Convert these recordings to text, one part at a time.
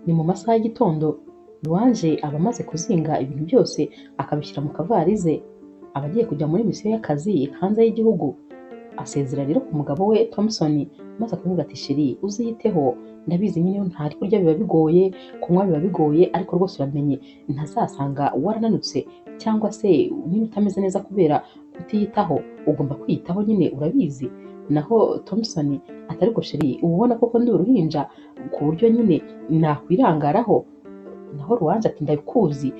Ni mu masaha y'igitondo, Louange aba amaze kuzinga ibintu byose akabishyira mu kavarize, aba agiye kujya muri misiyo y'akazi hanze y'igihugu. Asezera rero ku mugabo we Thompson maze akamubwira ati sheri uziyiteho, ndabizi nyine iyo ntari kurya biba bigoye, kunywa biba bigoye, ariko rwose uramenye ntazasanga warananutse cyangwa se nyine utameze neza kubera kutiyitaho, ugomba kwiyitaho nyine urabizi. Naho Thompson ati ariko sheri uba ubona koko ndi uruhinja ku buryo nyine nakwirangaraho? Naho Louange ati ndakuzi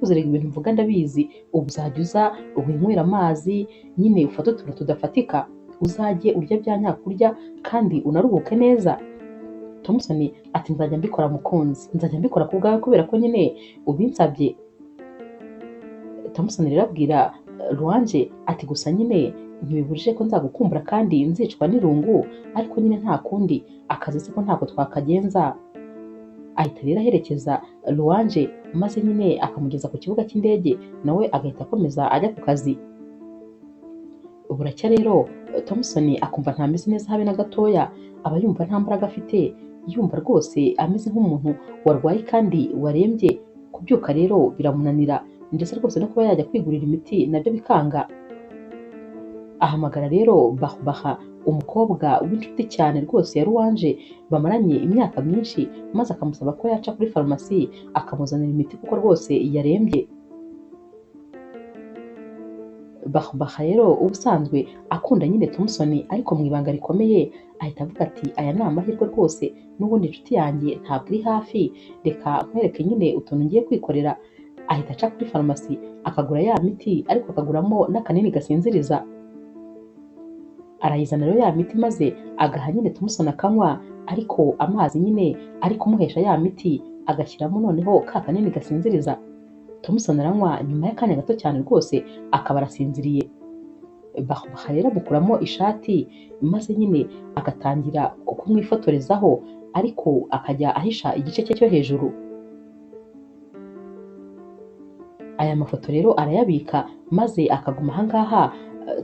rega ibintu mvuga ndabizi, ubu uzajya uza winywera amazi nyine ufate utuntu tudafatika, uzajye urya bya nyakurya kandi unaruhuke neza. Thompson ati nzajya mbikora mukunzi, nzajya mbikora ku bwawe kubera ko nyine ubinsabye. Thompson rero abwira Louange ati gusa nyine ntibibujije ko nzagukumbura kandi nzicwa n'irungu, ariko nyine nta kundi, akazi se ko ntako twakagenza. Ahita rero aherekeza Louange maze nyine akamugeza ku kibuga cy'indege, nawe agahita akomeza ajya ku kazi. Buracya rero Thompson akumva ntameze neza habe na gatoya, aba yumva nta mbaraga afite, yumva rwose ameze nk'umuntu warwaye kandi warembye. Kubyuka rero biramunanira, ndetse rwose no kuba yajya kwigurira imiti nabyo bikanga. Ahamagara rero Baha, umukobwa w'inshuti cyane rwose ya Louange bamaranye imyaka myinshi, maze akamusaba ko yaca kuri farumasi akamuzanira imiti kuko rwose yarembye. Baha rero ubusanzwe akunda nyine Thompson, ariko mu ibanga rikomeye ahita avuga ati aya ni amahirwe rwose, n'ubundi inshuti yanjye ntabwo iri hafi, reka nkwereke nyine utuntu ngiye kwikorera. Ahita aca kuri farumasi akagura ya miti, ariko akaguramo n'akanini gasinziriza. Arayizana rero ya miti maze agaha nyine Thompson akanywa, ariko amazi nyine ari kumuhesha ya miti agashyiramo noneho ka kanini gasinziriza. Thompson aranywa, nyuma y'akanya gato cyane rwose akaba arasinziriye. Baha rero amukuramo ishati maze nyine agatangira kumwifotorezaho, ariko akajya ahisha igice cye cyo hejuru. Aya mafoto rero arayabika maze akaguma ahangaha.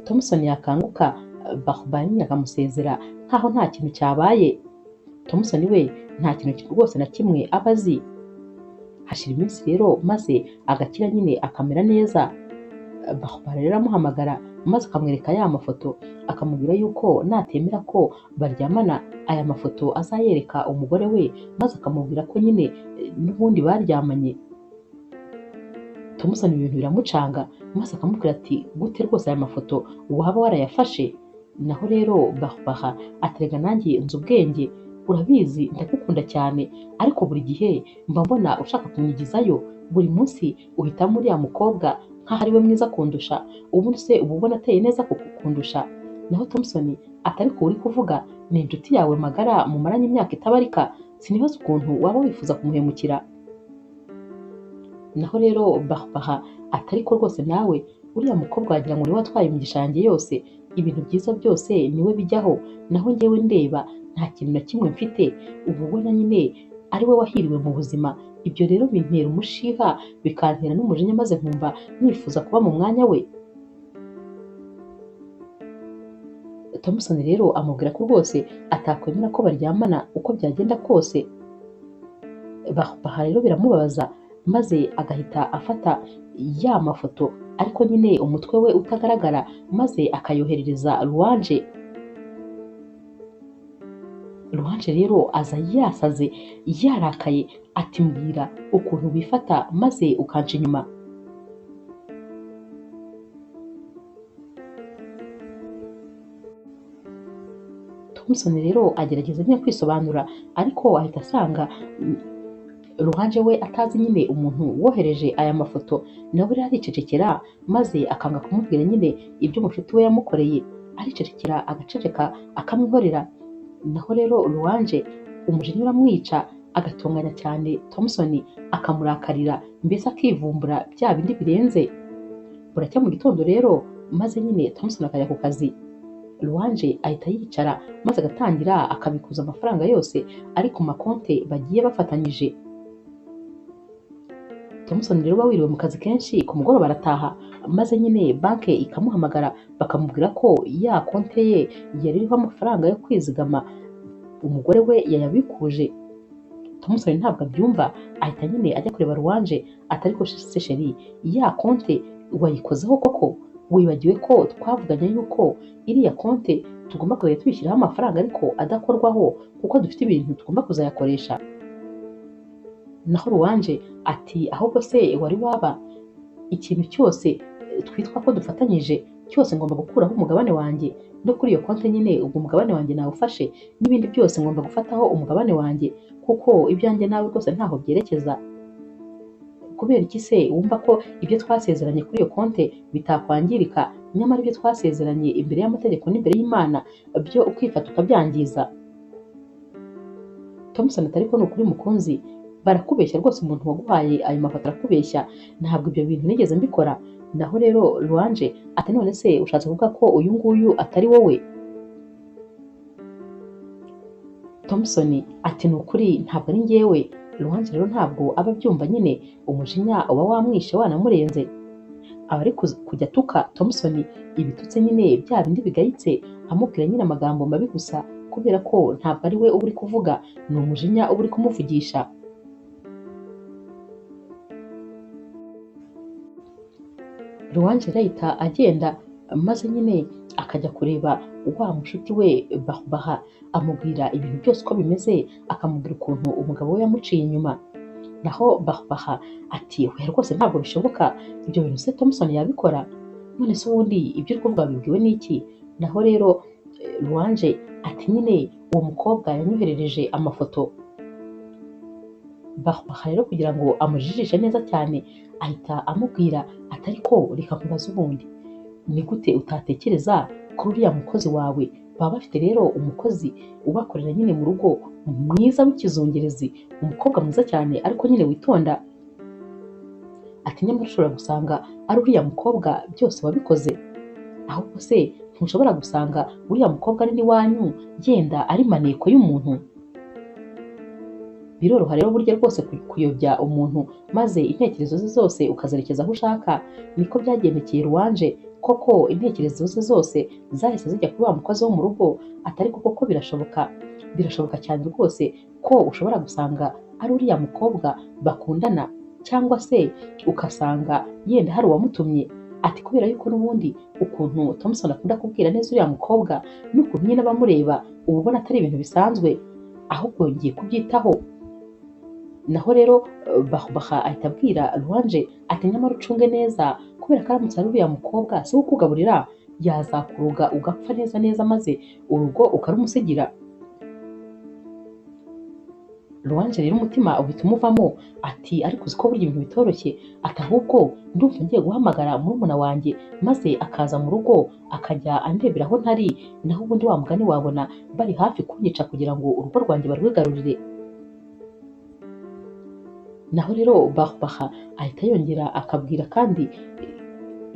Thompson yakanguka Baha nyine akamusezera nkaho nta kintu cyabaye. Thompson we nta kintu rwose na kimwe aba azi. Hashira iminsi rero maze agakira nyine akamera neza. Baha rero amuhamagara maze akamwereka ya mafoto, akamubwira yuko natemera ko baryamana aya mafoto azayereka umugore we, maze akamubwira ko nyine n'ubundi baryamanye. Thompson ibintu biramucanga maze akamubwira ati gute rwose aya mafoto waba warayafashe? Naho rero Baha aterega nanjye nzi ubwenge, urabizi ndagukunda cyane, ariko buri gihe mba mbona ushaka kunyigizayo, buri munsi uhitamo uriya mukobwa nkaho ari we mwiza kundusha, ubundi se uba ubona ateye neza kukundusha? Naho Thompson atari ko uri kuvuga, ni inshuti yawe magara mumaranye imyaka itabarika, sinibaza ukuntu waba wifuza kumuhemukira. Naho rero Baha atari ko rwose nawe uriya mukobwa wagira ngo niwe watwaye imigisha yanjye yose, ibintu byiza byose niwe bijyaho, naho njyewe ndeba nta kintu na kimwe mfite, ubu ubona nyine ari we wahiriwe mu buzima. Ibyo rero bintera umushiha bikantera n'umujinya, maze nkumva nifuza kuba mu mwanya we. Thompson rero amubwira ko rwose atakwemera ko baryamana uko byagenda kose. Baha rero biramubabaza maze agahita afata ya mafoto, ariko nyine umutwe we utagaragara, maze akayoherereza Louange. Louange rero aza yasaze yarakaye ati mbwira ukuntu bifata maze ukanca inyuma. Thompson rero agerageza nyine kwisobanura, ariko ahita asanga Louange we atazi nyine umuntu wohereje aya mafoto, nawe rero aricecekera maze akanga kumubwira nyine ibyo umushuti we yamukoreye, aricecekera agaceceka akamwihorera. Naho rero Louange umujinya uramwica, agatunganya cyane Thompson akamurakarira, mbese akivumbura bya bindi birenze. Buracya mu gitondo rero maze nyine Thompson akajya ku kazi. Louange ahita yicara maze agatangira akabikuza amafaranga yose ari ku makonte bagiye bafatanyije. Thompson rero wiriwe mu kazi kenshi, ku mugoroba arataha maze nyine banki ikamuhamagara bakamubwira ko ya konte ye yari iriho amafaranga yo kwizigama umugore we yayabikuje. Thompson ntabwo abyumva, ahita nyine ajya kureba Ruwanje ati ariko se sheri, ya konte wayikozeho koko? Wibagiwe ko twavuganye yuko iriya konte tugomba kuzajya twishyiraho amafaranga ariko adakorwaho kuko dufite ibintu tugomba kuzayakoresha? Naho Ruwanje ati ahubwo se wari waba ikintu cyose twitwa ko dufatanyije cyose ngomba gukuraho umugabane wanjye no kuri iyo konti nyine, ubwo umugabane wanjye nawufashe n'ibindi byose ngomba gufataho umugabane wanjye kuko ibyanjye nawe rwose ntaho byerekeza. Kubera iki se wumva ko ibyo twasezeranye kuri iyo konti bitakwangirika, nyamara ibyo twasezeranye imbere y'amategeko n'imbere y'Imana byo ukifata ukabyangiza? Thompson ati ariko ni ukuri mukunzi, barakubeshya rwose, umuntu waguhaye ayo mafoto arakubeshya, ntabwo ibyo bintu nigeze mbikora. Naho rero Ruwanje ati none se ushatse kuvuga ko uyu nguyu atari wowe? Thompson ati ni ukuri ntabwo ari njyewe. Ruwanje rero ntabwo aba abyumva nyine, umujinya uba wamwishe wanamurenze, aba ari kujya atuka Thompson ibitutse nyine bya bindi bigayitse, amubwira nyine amagambo mabi gusa kubera ko ntabwo ari we uba uri kuvuga, ni umujinya uba uri kumuvugisha. Ruwanje arahita agenda maze nyine akajya kureba wa mushuti we Baha, amubwira ibintu byose uko bimeze, akamubwira ukuntu umugabo we yamuciye inyuma. Naho Baha ati oya rwose ntabwo bishoboka, ibyo bintu se Thompson yabikora? None se ubundi ibyo uri kuvuga bibwiwe n'iki? Naho rero Ruwanje ati nyine uwo mukobwa yanyoherereje amafoto. Baha rero kugira ngo amujijishe neza cyane ahita amubwira ati ariko reka nkubaze ubundi, ni gute utatekereza ko uriya mukozi wawe baba bafite rero umukozi ubakorera nyine mu rugo mwiza w'ikizungerezi, umukobwa mwiza cyane ariko nyine witonda? Ati nyamara ushobora gusanga ari uriya mukobwa byose wabikoze, ahubwo se ntushobora gusanga uriya mukobwa ari n'iwanyu yenda ari maneko y'umuntu? Biroroha rero burya rwose kuyobya umuntu maze intekerezo ze zose ukazerekeza aho ushaka. Niko byagendekeye Ruwanje, koko intekerezo ze zose zahise zijya kuri wa mukozi wo mu rugo. Atari koko birashoboka cyane rwose ko ushobora gusanga ari uriya mukobwa bakundana, cyangwa se ugasanga yenda hari uwamutumye. Ati kubera yuko n'ubundi ukuntu Thompson akunda kubwira neza uriya mukobwa n'ukuntu nyine abamureba uba ubona atari ibintu bisanzwe, ahubwo ngiye kubyitaho. Naho rero Baha ahita abwira Ruwanje ati nyamara ucunge neza, kubera ko aramutse ari uriya mukobwa si we ukugaburira, yazakuruga ugapfa neza neza maze urugo ukarumusigira. Ruwanje rero umutima uhita umuvamo ati ariko uzi ko burya ibintu bitoroshye, ati ahubwo ndumva ngiye guhamagara murumuna wanjye maze akaza mu rugo akajya andebera aho ntari, naho ubundi wa mugani wabona bari hafi kunyica kugira ngo urugo rwanjye barwigarurire. Naho rero Baha ahita yongera akabwira kandi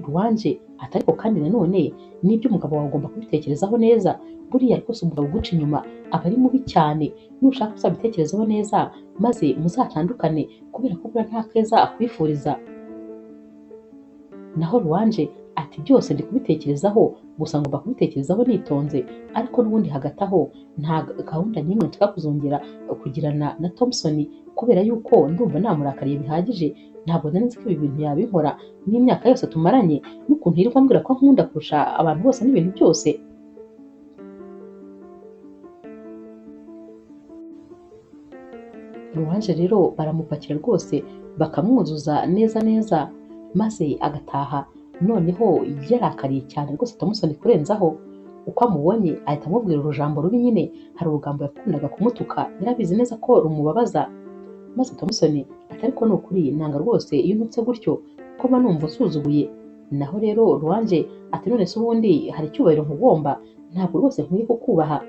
Ruwanje ati ariko kandi nanone n'ibyo umugabo wawe ugomba kubitekerezaho neza, buriya rwose umugabo uguca inyuma aba ari mubi cyane, nushaka uzabitekerezaho neza maze muzatandukane kubera ko buriya nta keza akwifuriza. Naho Ruwanje ati byose ndi kubitekerezaho, gusa ngomba kubitekerezaho nitonze, ariko n'ubundi hagati aho nta gahunda n'imwe nshaka kuzongera kugirana na Thompson kubera yuko ndumva namurakariye bihagije. Ntabwo nari nzi ko ibi bintu yabinkora n'imyaka yose tumaranye, n'ukuntu yirirwa ambwira ko nkunda kurusha abantu bose n'ibintu byose. Ruwanje rero baramupakira rwose bakamwuzuza neza neza maze agataha. Noneho yarakariye cyane rwose Thompson kurenzaho, uko amubonye ahita amubwira urujambo rubi nyine, hari urugambo yakundaga kumutuka, yarabizi neza ko rumubabaza. Maze Thompson ati ariko ni ukuri nanga rwose iyo untutse gutyo ko mba numva usuzuguye. Naho rero Ruwanje ati none se ubundi hari icyubahiro nkugomba, ntabwo rwose nkwiye kukubaha.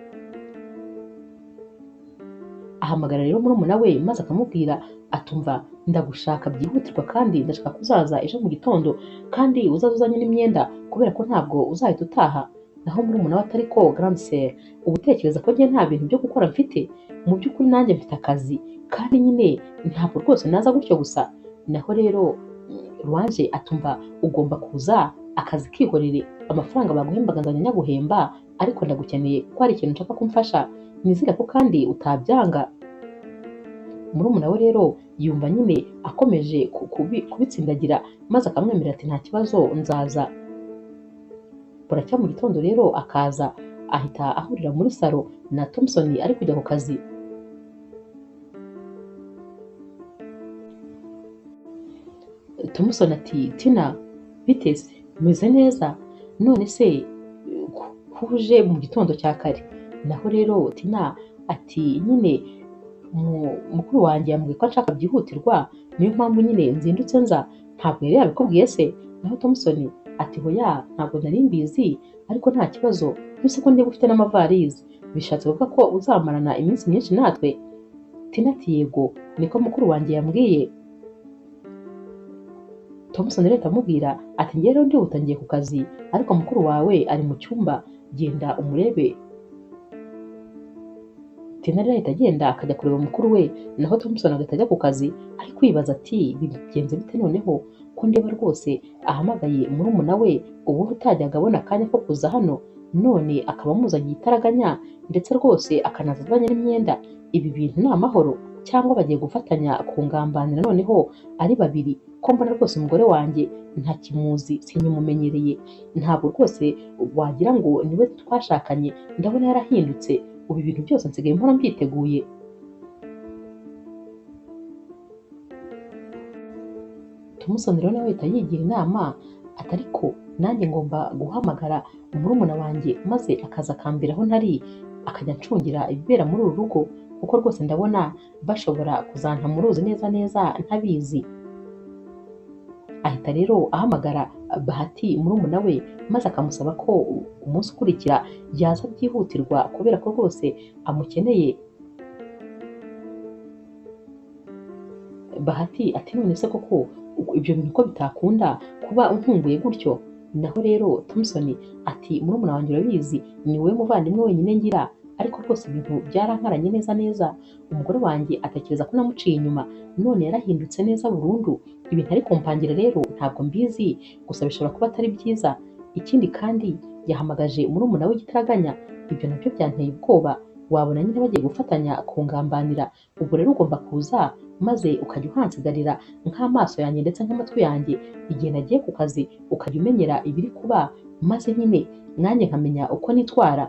Ahamagara rero murumuna we maze akamubwira atumva ndagushaka byihutirwa kandi ndashaka kuzaza ejo mu gitondo, kandi uzaza uzanye n'imyenda kubera ko ntabwo uzahita utaha. Naho murumuna we atari ko grande sœur, uba utekereza ko njye nta bintu byo gukora mfite? Mu by'ukuri nanjye mfite akazi kandi nyine ntabwo rwose naza gutyo gusa. Naho rero Ruwanje atumva ugomba kuza akazi kihorere, amafaranga baguhembaga nzajya nyaguhemba, ariko ndagukeneye kuko hari ikintu nshaka kumfasha, nizere ko kandi utabyanga. murumuna we rero yumva nyine akomeje kubitsindagira, maze akamwemerera ati nta kibazo nzaza. Buracya mu gitondo rero akaza, ahita ahurira muri salo na Thompson ari kujya ku kazi. Thompson ati Tina, biteze meze neza, none se kuje mu gitondo cya kare? Naho rero Tina ati nyine mukuru wanjye yambwiye ko nshaka byihutirwa, niyo mpamvu nyine nzindutse nza, ntabwo yari yabikubwiye se? Naho Thompson ati hoya, ntabwo nari mbizi, ariko nta kibazo, mbese ko niba ufite n'amavarizi bishatse kuvuga ko uzamarana iminsi myinshi natwe? Tina ati yego, niko mukuru wanjye yambwiye. Thompson rero amubwira ati njye rero ndihuta ngiye ku kazi, ariko mukuru wawe ari mu cyumba, genda umurebe. Tina rero ahita agenda akajya kureba mukuru we, naho Thompson agahita ajya ku kazi, ari kwibaza ati bigenze bite noneho ko ndeba rwose ahamagaye murumuna we ubundi utajyaga abona akanya ko kuza hano, none akaba amuzaniye itaraganya ndetse rwose akanaza azanye n'imyenda. Ibi bintu ni amahoro cyangwa bagiye gufatanya kungambanira noneho ari babiri? Ko mbona rwose umugore wanjye ntakimuzi, sinkimumenyereye, ntabwo rwose wagira ngo niwe twashakanye, ndabona yarahindutse, ubu ibintu byose nsigaye mpora mbyiteguye. Thompson rero nawe ahita yigira inama ati ariko nanjye ngomba guhamagara murumuna wanjye maze akaza akambira aho ntari, akajya ncungira ibibera muri uru rugo, kuko rwose ndabona bashobora kuzanta mu ruzi neza neza ntabizi. Ahita rero ahamagara Bahati murumuna we, maze akamusaba ko umunsi ukurikira yaza byihutirwa kubera ko rwose amukeneye. Bahati ati none se koko ibyo bintu ko bitakunda kuba unkumbuye gutyo? Naho rero Thompson ati murumuna wanjye urabizi, ni wowe muvandimwe wenyine ngira, ariko rwose ibintu byarankaranye neza neza, umugore wanjye atekereza ko namuciye inyuma, none yarahindutse neza burundu. Ibintu ari kumpangira rero ntabwo mbizi, gusa bishobora kuba atari byiza. Ikindi kandi yahamagaje murumuna we igitaraganya, ibyo nabyo byanteye ubwoba, wabona nyine bagiye gufatanya kungambanira. Ubwo rero ugomba kuza maze ukajya uhansigarira nk'amaso yanjye ndetse nk'amatwi yanjye igihe nagiye ku kazi, ukajya umenyera ibiri kuba, maze nyine nanjye nkamenya uko nitwara.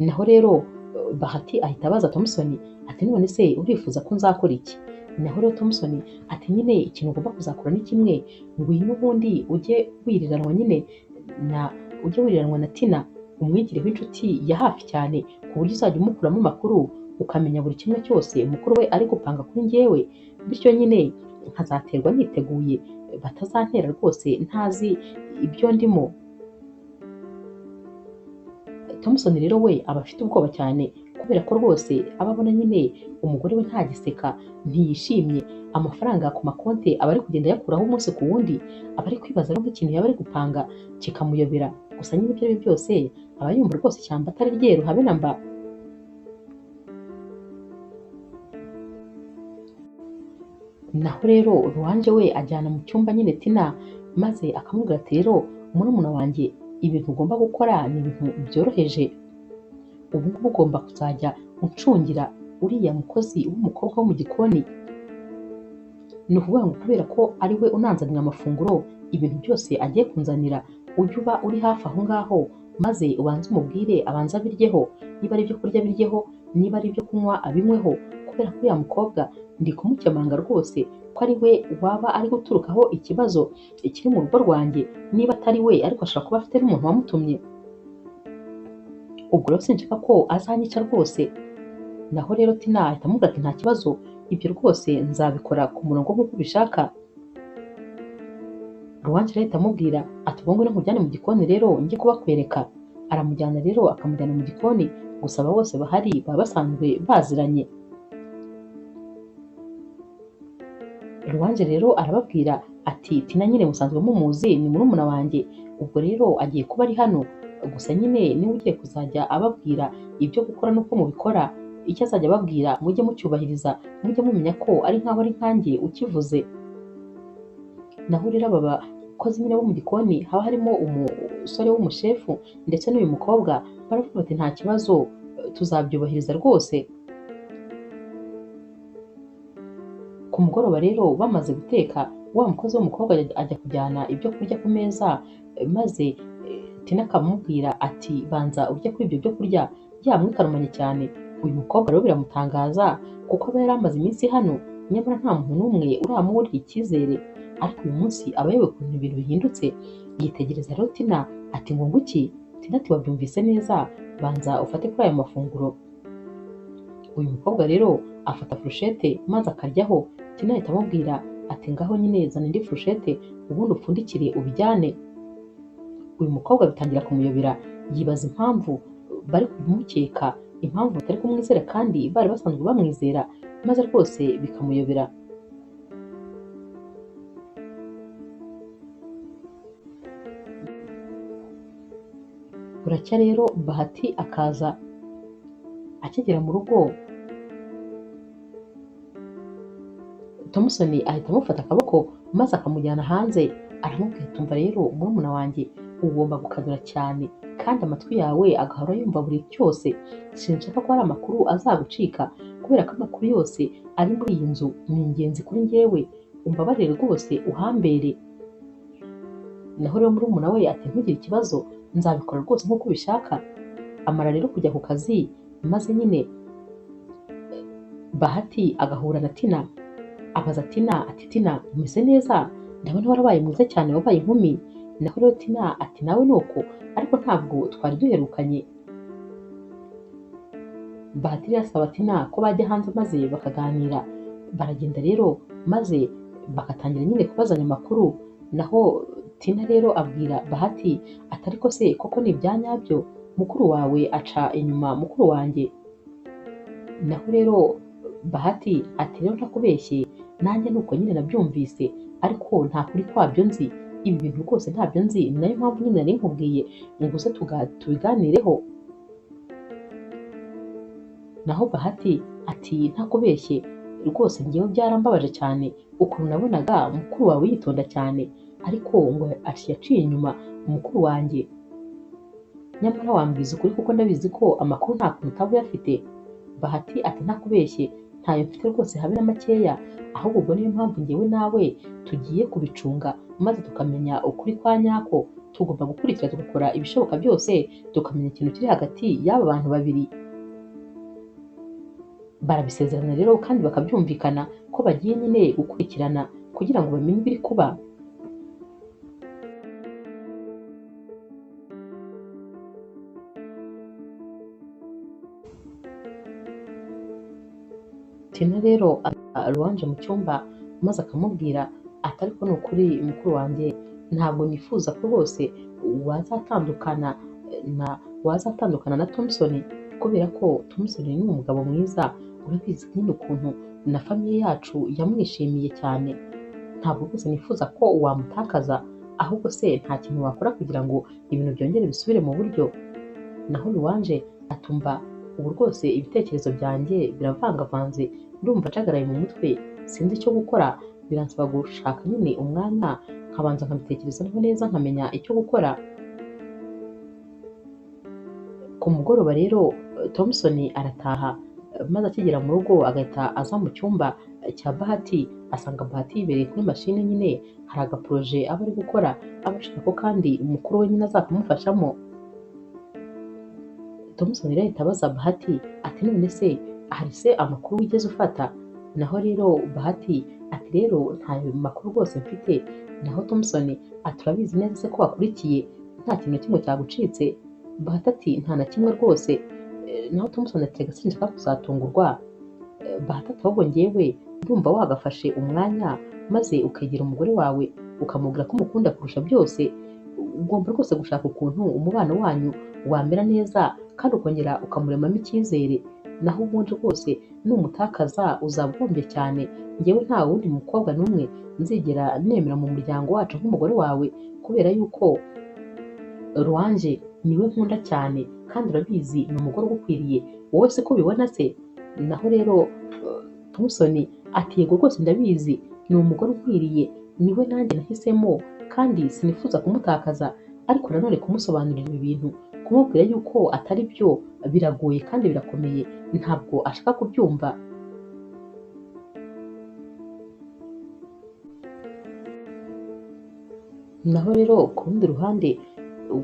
Naho rero Bahati ahita abaza Thompson ati none se urifuza ko nzakora iki? Naho rero Thompson ati nyine ikintu ugomba kuzakora ni kimwe, ngwino ubundi ujye wiriranwa na Tina, umwigireho inshuti ya hafi cyane, ku buryo uzajya umukuramo amakuru ukamenya buri kimwe cyose mukuru we ari gupanga kuri njyewe, bityo nyine nkazaterwa niteguye, batazantera rwose ntazi ibyo ndimo. Thompson rero we aba afite ubwoba cyane, kubera ko rwose aba abona nyine umugore we ntagiseka, ntiyishimye, amafaranga ku makonti aba ari kugenda yakuraho umunsi ku wundi, aba ari kwibaza rero nk'ikintu yaba ari gupanga kikamuyobera. Gusa nyine ibyo ari byo byose aba yumva rwose ishyamba atari ryeru habe na mba. Naho rero Ruwanje we ajyana mu cyumba nyine Tina, maze akamubwira ati rero murumuna wanjye, ibintu ugomba gukora ni ibintu byoroheje, ubu ngubu ugomba kuzajya uncungira uriya mukozi w'umukobwa wo mu gikoni. Ni ukuvuga ngo kubera ko ari we unanzanira amafunguro, ibintu byose agiye kunzanira ujye uba uri hafi aho ngaho, maze ubanze umubwire abanza abiryeho, niba ari ibyo kurya abiryeho, niba ari ibyo kunywa abinyweho, kubera ko uriya mukobwa ndi kumukemanga rwose ko ari we waba ari guturukaho ikibazo kiri mu rugo rwanjye, niba atari we ariko ashobora kuba afite n'umuntu wamutumye. Ubwo rero sinshaka ko azanyica rwose. Naho rero Tina ahita amubwira ati nta kibazo, ibyo rwose nzabikora ku murongo nk'uko ubishaka. Ruwanje rero ahita amubwira ati ubwo ngwino nkujyane mu gikoni rero njye kubakwereka. Aramujyana rero akamujyana mu gikoni, gusa aba bose bahari baba basanzwe baziranye. Ruwanje rero arababwira ati Tina nyine musanzwe mumuzi, ni murumuna wanjye, ubwo rero agiye kuba ari hano, gusa nyine niwe ugiye kuzajya ababwira ibyo gukora n'uko mubikora, icyo azajya ababwira mujye mucyubahiriza, mujye mumenya ko ari nkaho ari nkanjye ukivuze. Naho rero aba bakozi nyine bo mu gikoni haba harimo umusore w'umushefu ndetse n'uyu mukobwa, baravuga bati nta kibazo tuzabyubahiriza rwose. Ku mugoroba rero bamaze guteka, wa mukozi w'umukobwa ajya kujyana ibyo kurya ku meza, maze Tina akamubwira ati banza urye kuri ibyo byo kurya, yamwikarumanye cyane. Uyu mukobwa rero biramutangaza kuko aba yari amaze iminsi hano, nyamara nta muntu n'umwe uramuburira icyizere. Ariko uyu munsi aba ayobewe ukuntu ibintu bihindutse. Yitegereza rero Tina ati ngo nguki? Tina ati wabyumvise neza, banza ufate kuri aya mafunguro. Uyu mukobwa rero afata furushete maze akaryaho. Tina ahita amubwira ati ngaho nyine zana indi furushete ubundi upfundikire ubijyane. Uyu mukobwa bitangira kumuyobera, yibaza impamvu bari kumukeka, impamvu batari kumwizera kandi bari basanzwe bamwizera, maze rwose bikamuyobera. Buracya rero Bahati akaza. Akigera mu rugo, Thompson ahita amufata akaboko maze akamujyana hanze. Aramubwira ati umva rero murumuna wanjye, ugomba gukadura cyane kandi amatwi yawe agahora yumva buri cyose. Sinshaka ko hari amakuru azagucika, kubera ko amakuru yose ari muri iyi nzu ni ingenzi kuri njyewe. Umbabarire rwose uhambere. Naho rero murumuna we ati ntugire ikibazo, nzabikora rwose nk'uko ubishaka. Amara rero kujya ku kazi, maze nyine Bahati agahura na Tina. Abaza Tina ati Tina umeze neza? Ndabona warabaye mwiza cyane, wabaye inkumi. Naho rero Tina ati nawe nuko, ariko ntabwo twari duherukanye. Bahati rero asaba Tina ko bajya hanze maze bakaganira. Baragenda rero maze bagatangira nyine kubazanya amakuru. Naho Tina rero abwira Bahati ati ariko se koko ni ibya nyabyo, mukuru wawe aca inyuma mukuru wanjye? Naho rero Bahati ati rero ntakubeshye, nanjye nuko nyine nabyumvise, ariko nta kuri kwabyo nzi. Ibi bintu rwose ntabyo nzi, ni nayo mpamvu nyine nari nkubwiye ngo uze tubiganireho. Naho Bahati ati ntakubeshye rwose njyewe byarambabaje cyane ukuntu nabonaga mukuru wawe yitonda cyane, ariko ngo yaciye inyuma umukuru wanjye. Nyamara wambwiza ukuri kuko ndabizi ko amakuru nta kuntu utaba uyafite. Bahati ati ntakubeshye, ntayo mfite rwose habe na makeya, ahubwo ubwo niyo mpamvu njyewe nawe tugiye kubicunga maze tukamenya ukuri kwa nyako. Tugomba gukurikira tugakora ibishoboka byose tukamenya ikintu kiri hagati y'aba bantu babiri. Barabisezerana rero kandi bakabyumvikana ko bagiye nyine gukurikirana kugira ngo bamenye ibiri kuba. Tina rero Ruwanje mu cyumba maze akamubwira ati ariko ni ukuri mukuru wanjye, ntabwo nifuza ko rwose wazatandukana na Thompson, kubera ko Thompson ni umugabo mwiza. Urabizi nyine ukuntu na famiye yacu yamwishimiye cyane. Ntabwo rwose nifuza ko wamutakaza, ahubwo se nta kintu wakora kugira ngo ibintu byongere bisubire mu buryo? Naho Ruwanje atumva ubu rwose ibitekerezo byanjye biravangavanze, ndumva acagaraye mu mutwe, sinzi icyo gukora. Biransaba gushaka nyine umwanya nkabanza nkabitekerezaho neza nkamenya icyo gukora. Ku mugoroba rero Thompson arataha, maze akigera mu rugo agahita aza mu cyumba cya Bahati. Asanga Bahati yibereye kuri mashine, nyine hari agaporoje aba ari gukora, aba ashaka ko kandi umukuru we nyine azakamufashamo. Thompson rero ahita abaza Bahati ati none se hari se amakuru wigeze ufata? Naho rero Bahati ati rero nta makuru rwose mfite. Naho Thompson ati urabizi neza se ko wakurikiye nta kintu na kimwe cyagucitse? Bahati ati nta na kimwe rwose. Naho Thompson ati reka sinshaka kuzatungurwa. Bahati ati ahubwo njyewe ndumva wagafashe umwanya maze ukegera umugore wawe ukamubwira ko umukunda kurusha byose. Ugomba rwose gushaka ukuntu umubano wanyu wamera neza kandi ukongera ukamuremamo icyizere. Naho ubundi rwose numutakaza uzaba uhombye cyane. Njyewe nta wundi mukobwa n'umwe nzigera nemera mu muryango wacu nk'umugore wawe, kubera yuko Ruwanje niwe nkunda cyane kandi urabizi ni umugore ugukwiriye. Wowe se ko ubibona se? Naho rero Thompson ati yego rwose ndabizi, ni umugore ukwiriye, niwe nanjye nahisemo kandi sinifuza kumutakaza. Ariko nanone kumusobanurira ibi bintu, kumubwira yuko atari byo, biragoye kandi birakomeye, ntabwo ashaka kubyumva. naho rero ku rundi ruhande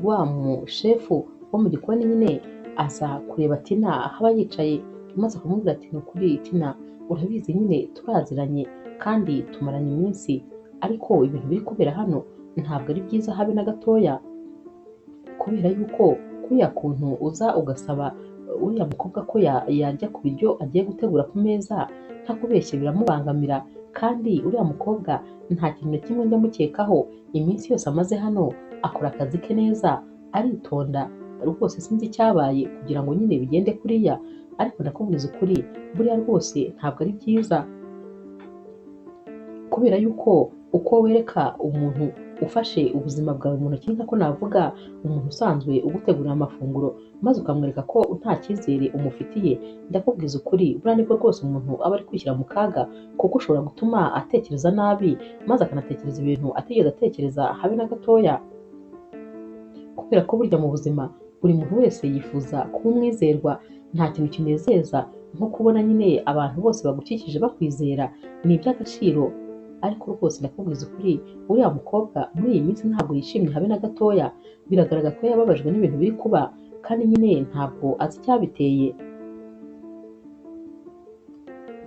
wa mushefu wo mu gikoni nyine aza kureba Tina aho aba yicaye, maze akamubwira ati ni ukuri Tina, urabizi nyine turaziranye kandi tumaranye iminsi, ariko ibintu biri kubera hano ntabwo ari byiza habe na gatoya, kubera yuko kuriya kuntu uza ugasaba uriya mukobwa ko yarya ku biryo agiye gutegura ku meza, ntakubeshye biramubangamira, kandi uriya mukobwa nta kintu na kimwe njya mukekaho, iminsi yose amaze hano akora akazi ke neza, aritonda rwose, sinzi icyabaye kugira ngo nyine bigende kuriya, ariko ndakubwiza ukuri buriya rwose ntabwo ari byiza, kubera yuko uko wereka umuntu ufashe ubuzima bwawe mu ntoki, nk'uko navuga umuntu usanzwe ugutegurira amafunguro, maze ukamwereka ko nta cyizere umufitiye, ndakubwiza ukuri buriya nibwo rwose umuntu aba ari kwishyira mu kaga, kuko ushobora gutuma atekereza nabi, maze akanatekereza ibintu atigeze atekereza habe na gatoya, kubera ko burya mu buzima buri muntu wese yifuza kuba umwizerwa, nta kintu kinezeza nko kubona nyine abantu bose bagukikije bakwizera, ni iby'agaciro, ariko rwose ndakubwiza ukuri uriya mukobwa muri iyi minsi ntabwo yishimye habe na gatoya, biragaragara ko yababajwe n'ibintu biri kuba, kandi nyine ntabwo azi icyabiteye.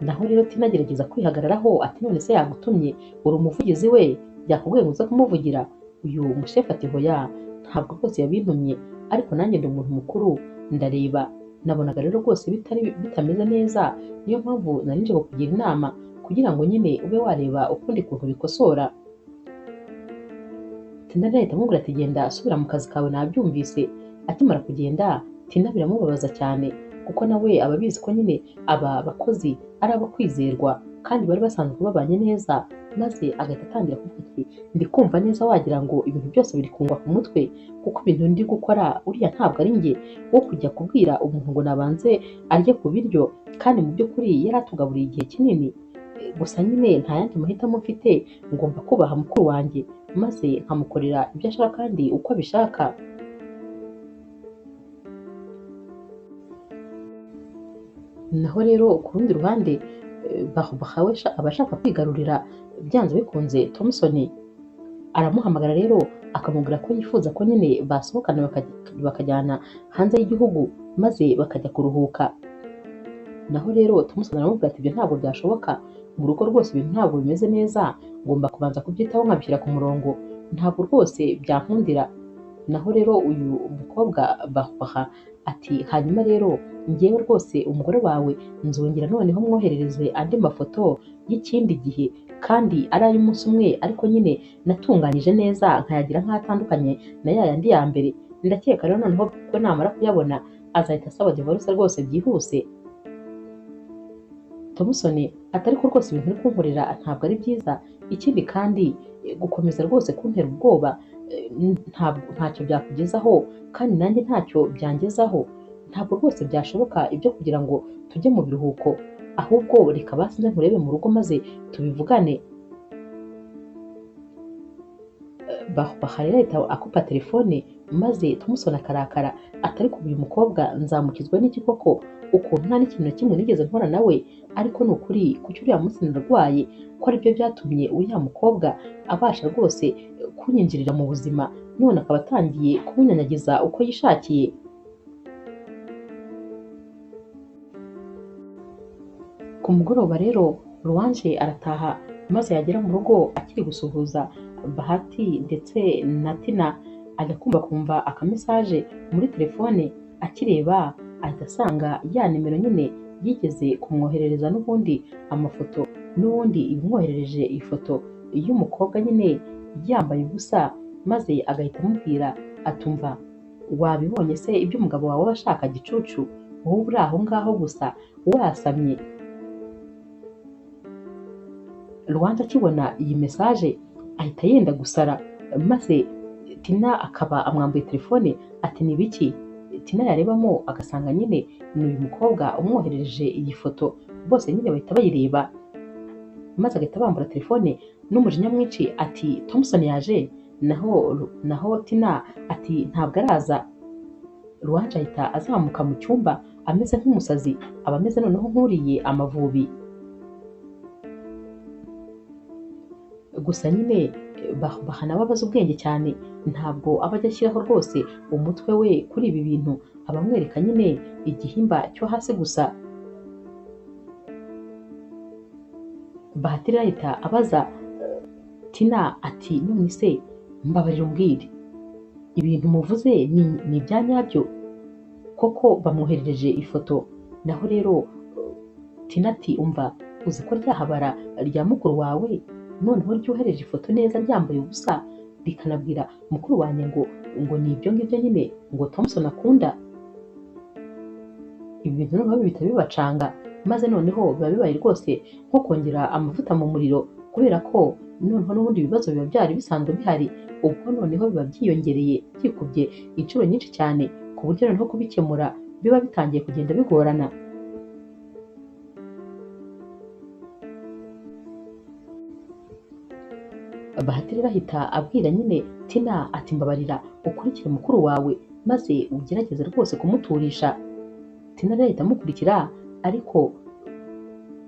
Naho rero Tina agerageza kwihagararaho ati none se yagutumye, uri umuvugizi we, yakubwiye ngo uze kumuvugira? Uyu mushefu ati hoya, ntabwo rwose yabintumye, ariko nanjye ndi umuntu mukuru ndareba, nabonaga rero rwose bitameze neza, niyo mpamvu nari nje kukugira inama kugira ngo nyine ube wareba ukundi kuntu bikosora. Tina rero ahita amubwira ati genda asubira mu kazi kawe, nabyumvise. Akimara kugenda Tina biramubabaza cyane, kuko nawe aba abizi ko nyine aba bakozi ari abo kwizerwa kandi bari basanzwe babanye neza, maze agahita atangira kuvuga ati ndi kumva neza wagira ngo ibintu byose biri kungwa ku mutwe, kuko ibintu ndi gukora uriya ntabwo ari njye wo kujya kubwira umuntu ngo nabanze arye ku biryo, kandi mu by'ukuri yari atugaburiye igihe kinini, gusa nyine nta yandi mahitamo mfite, ngomba kubaha mukuru wanjye maze nkamukorera ibyo ashaka kandi uko abishaka. Naho rero ku rundi ruhande Bahawe aba ashaka kwigarurira byanze bikunze Thompson, aramuhamagara rero akamubwira ko yifuza ko nyine basohokana bakajyana hanze y'igihugu maze bakajya kuruhuka. Naho rero Thompson aramubwira ati ibyo ntabwo byashoboka, mu rugo rwose ibintu ntabwo bimeze neza, ngomba kubanza kubyitaho nkabishyira ku murongo, ntabwo rwose byankundira. Naho rero uyu mukobwa Baha ati hanyuma rero njyewe rwose umugore wawe nzongera noneho mwoherereze andi mafoto y'ikindi gihe, kandi ari ay'umunsi umwe, ariko nyine natunganyije neza nkayagira nk'atandukanye na ya yandi ya mbere, ndakeka rero noneho ko namara kuyabona azahita asaba divorce rwose byihuse. Thompson ati ariko rwose ibintu uri kunkorera ntabwo ari byiza, ikindi kandi gukomeza rwose kuntera ubwoba ntacyo byakugezaho, kandi nanjye ntacyo byangezaho, ntabwo rwose byashoboka ibyo kugira ngo tujye mu biruhuko, ahubwo reka basi nze nkurebe mu rugo maze tubivugane. Baha rero ahita akupa telefone, maze Thompson akarakara ati ariko uyu mukobwa nzamukizwa n'iki koko, ukuntu nta n'ikintu na kimwe nigeze nkora nawe, ariko ni ukuri kuki uriya munsi narwaye ko aribyo byatumye uriya mukobwa abasha rwose kunyinjirira mu buzima, none akaba atangiye kumunyanyagiza uko yishakiye. Ku mugoroba rero Louange arataha, maze yagera mu rugo akiri gusuhuza Bahati ndetse na Tina, ajya kumva akamesaje muri telefone, akireba ahita asanga ya nimero nyine yigeze kumwoherereza n'ubundi amafoto, n'ubundi imwoherereje ifoto y'umukobwa nyine yambaye ubusa, maze agahita amubwira atumva wabibonye se ibyo umugabo wawe aba ashaka gicucu, wowe uri aho ngaho gusa wasamye. Louange akibona iyi mesaje ahita yenda gusara, maze Tina akaba amwambuye telefone ati ni biki? Tina yarebamo agasanga nyine ni uyu mukobwa umwoherereje iyi foto, bose nyine bahita bayireba, maze agahita bambura telefone n'umujinya mwinshi ati Thompson yaje? Naho Tina ati ntabwo araza. Louange ahita azamuka mu cyumba ameze nk'umusazi, aba ameze noneho nk'uriye amavubi. Gusa nyine Bahana aba abaza ubwenge cyane, ntabwo aba ajya ashyiraho rwose umutwe we kuri ibi bintu, aba amwereka nyine igihimba cyo hasi gusa. Bahati rero ahita abaza Tina ati none se mbabarira umbwire, ibintu muvuze ni ibya nyabyo? Koko bamwoherereje ifoto. Naho rero Tina ati umva, uzi ko rya habara rya mukuru wawe noneho ryohereje ifoto neza ryambaye ubusa rikanabwira mukuru wanjye ngo ni ibyo ngibyo nyine ngo Thompson akunda. Ibi bintu noneho bihita bibacanga, maze noneho biba bibaye rwose nko kongera amavuta mu muriro, kubera ko noneho n'ubundi ibibazo biba byari bisanzwe bihari, ubwo noneho biba byiyongereye byikubye inshuro nyinshi cyane, ku buryo noneho kubikemura biba bitangiye kugenda bigorana. Bahati rero ahita abwira nyine Tina ati mbabarira ukurikire mukuru wawe maze ugerageze rwose kumuturisha. Tina rero ahita amukurikira, ariko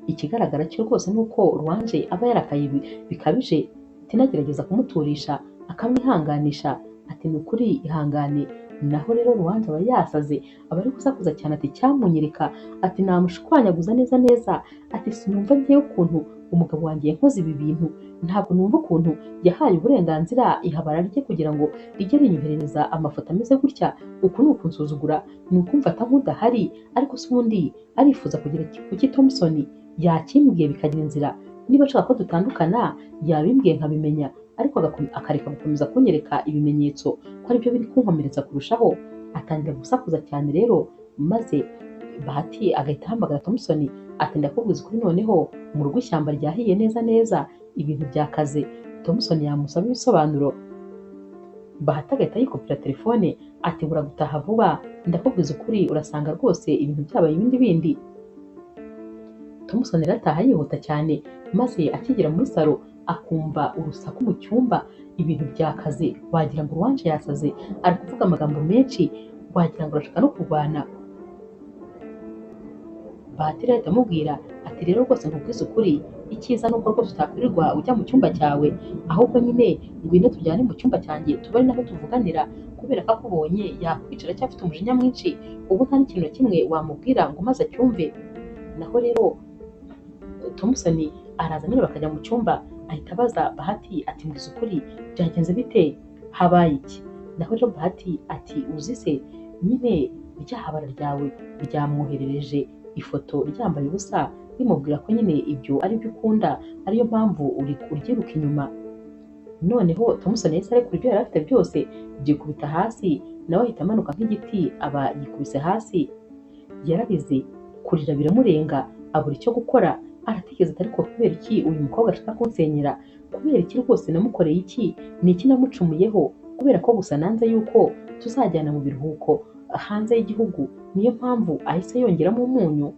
ikigaragara cyo rwose ni uko Ruwanje aba yarakaye bikabije. Tina agerageza kumuturisha akamwihanganisha ati ni ukuri ihangane. Naho rero Ruwanje aba yasaze, aba ari gusakuza cyane ati cyamunyereka, ati namushwanyaguza neza neza, ati sinumva ngewe ukuntu umugabo wanjye yankoze ibi bintu, ntabwo numva ukuntu yahaye uburenganzira ihabara rye kugira ngo rijye rinyoherereza amafoto ameze gutya. Uku ni ukunsuzugura, ni ukumfata nk'udahari, ariko se ubundi arifuza kugira kuki Thompson yakimbwiye bikagira inzira? Niba ashaka ko dutandukana yabimbwiye nkabimenya, ariko akareka gukomeza kunyereka ibimenyetso ko aribyo biri kunkomeretsa kurushaho. Atangira gusakuza cyane rero, maze Bahati agahita ahamagara Thompson ati ndakubwiza ukuri noneho mu rugo ishyamba ryahiye neza neza, ibintu byakaze. Thompson yamusaba ibisobanuro, Bahati agahita yikopera telefone ati bura gutaha vuba, ndakubwiza ukuri urasanga rwose ibintu byabaye ibindi bindi. Thompson rero ataha yihuta cyane, maze akigera muri salo akumva urusaku mu cyumba, ibintu byakaze, wagira ngo Ruwanje yasaze, ari kuvuga amagambo menshi, wagira ngo arashaka no kurwana. Bahati rero ahita amubwira ati rero rwose nkubwize ukuri, icyiza nuko rwose utakwirirwa ujya mu cyumba cyawe, ahubwo nyine ngwino tujyane mu cyumba cyanjye tuba ari naho tuvuganira, kubera ko akubonye yakwicara cyafite umujinya mwinshi, ubu nta n'ikintu na kimwe wamubwira ngo maze acyumve. Naho rero Thompson araza nyine bakajya mu cyumba, ahita abaza Bahati ati mbwiza ukuri byagenze bite, habaye iki? Naho rero Bahati ati uzi se nyine rya habara ryawe ryamwoherereje ifoto ryambaye ubusa rimubwira ko nyine ibyo ari byo ukunda, ariyo mpamvu uryiruka inyuma. Noneho Thompson yahise arekura ibyo yari afite byose byikubita hasi, nawe ahita amanuka nk'igiti aba yikubise hasi. Yarabize, kurira biramurenga, abura icyo gukora, aratekereza ati ariko kubera iki uyu mukobwa ashaka kunsenyera? Kubera iki rwose namukoreye iki? Ni iki namucumuyeho? Kubera ko gusa nanze yuko tuzajyana mu biruhuko hanze y'igihugu, niyo mpamvu ahise yongeramo umunyu.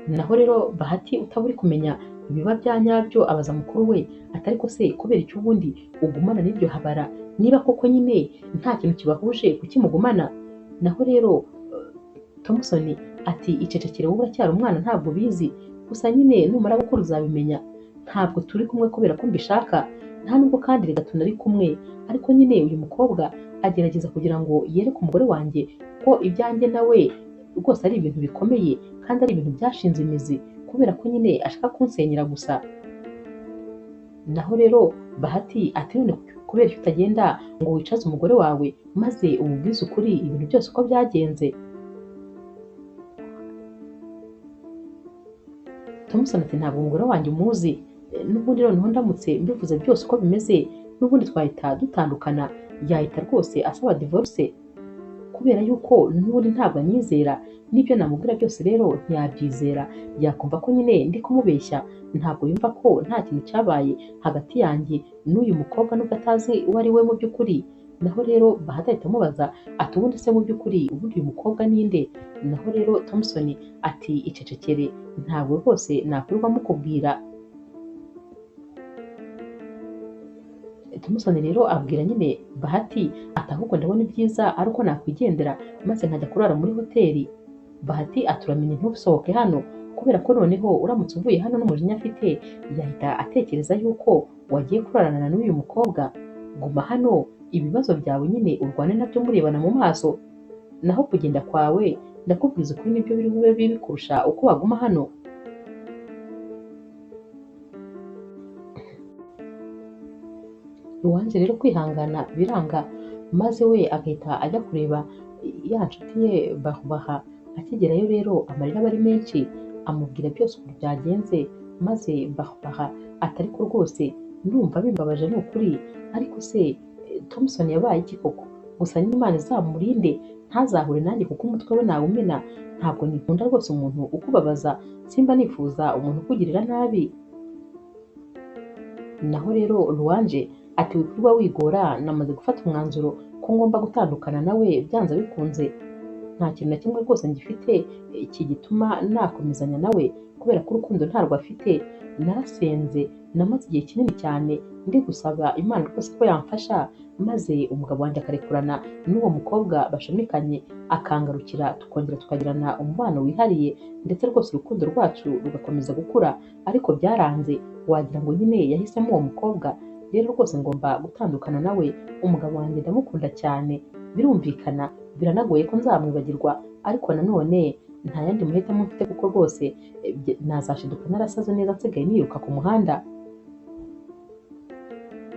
Naho rero Bahati utaburi kumenya ibiba bya nyabyo abaza mukuru we ati ariko se kubera icyo ubundi ugumana n'iryo habara, niba koko nyine nta kintu kibahuje kuki mugumana? Naho rero Thompson ati icecekere wowe uracyari umwana ntabwo bizi, gusa nyine numara gukura uzabimenya. Ntabwo turi kumwe kubera ko mbishaka, nta nubwo kandi reka tunari kumwe, ariko nyine uyu mukobwa agerageza kugira ngo yereke umugore wanjye ko ibyanjye nawe rwose ari ibintu bikomeye kandi ari ibintu byashinze imizi, kubera ko nyine ashaka kunsenyera gusa. Naho rero Bahati ati none kubera icyo utagenda ngo wicaze umugore wawe maze umubwize ukuri ibintu byose uko byagenze? Thompson ati ntabwo umugore wanjye umuzi, n'ubundi noneho ndamutse mbivuze byose uko bimeze n'ubundi twahita dutandukana, yahita rwose asaba divorce, kubera yuko n'ubundi ntabwo anyizera, n'ibyo namubwira byose rero ntiyabyizera, yakumva ko nyine ndi kumubeshya, ntabwo yumva ko nta kintu cyabaye hagati yanjye n'uyu mukobwa nubwo atazi uwo ari we mu by'ukuri. Naho rero Bahati ahita amubaza ati ubundi se mu by'ukuri ubundi uyu mukobwa ninde? Naho rero Thompson ati icecekere, ntabwo rwose nakwirirwa mukubwira. Thompson rero abwira nyine Bahati ati ahubwo ndabona ibyiza ari uko nakwigendera maze nkajya kurara muri hoteli. Bahati aturamenya ntusohoke hano kubera ko noneho uramutse uvuye hano n'umujinya afite yahita atekereza yuko wagiye kurarana n'uyu mukobwa. Guma hano ibibazo byawe nyine urwane nabyo murebana mu maso, naho kugenda kwawe ndakubwiza ukuri nibyo biri bube bibi kurusha uko waguma hano. Ruwanze rero kwihangana biranga, maze we agahita ajya kureba ya nshuti ye Bahubaha. Akigerayo rero amarira aba ari menshi, amubwira byose ukuntu byagenze, maze Bahubaha ati ariko rwose ndumva bimbabaje ni ukuri, ariko se Thompson yabaye iki koko? Gusa nyine Imana izamurinde ntazahure nanjye kuko umutwe we nawumena, ntabwo nikunda rwose umuntu ukubabaza, simba nifuza umuntu ukugirira nabi. Naho rero Ruwanje ati wikwirwa wigora, namaze gufata umwanzuro ko ngomba gutandukana nawe byanze bikunze. Nta kintu na kimwe rwose ngifite kigituma nakomezanya nawe, kubera ko urukundo ntarwo afite. Narasenze, namaze igihe kinini cyane ndi gusaba Imana rwose ko yamfasha, maze umugabo wanjye akarekurana n'uwo mukobwa bashimikanye, akangarukira tukongera tukagirana umubano wihariye, ndetse rwose urukundo rwacu rugakomeza gukura. Ariko byaranze, wagira ngo nyine yahisemo uwo mukobwa. Rero rwose ngomba gutandukana nawe, umugabo wanjye ndamukunda cyane, birumvikana biranagoye ko nzamwibagirwa, ariko nanone nta yandi mahitamo mfite kuko rwose nazashiduka narasaze neza nsigaye niruka ku muhanda.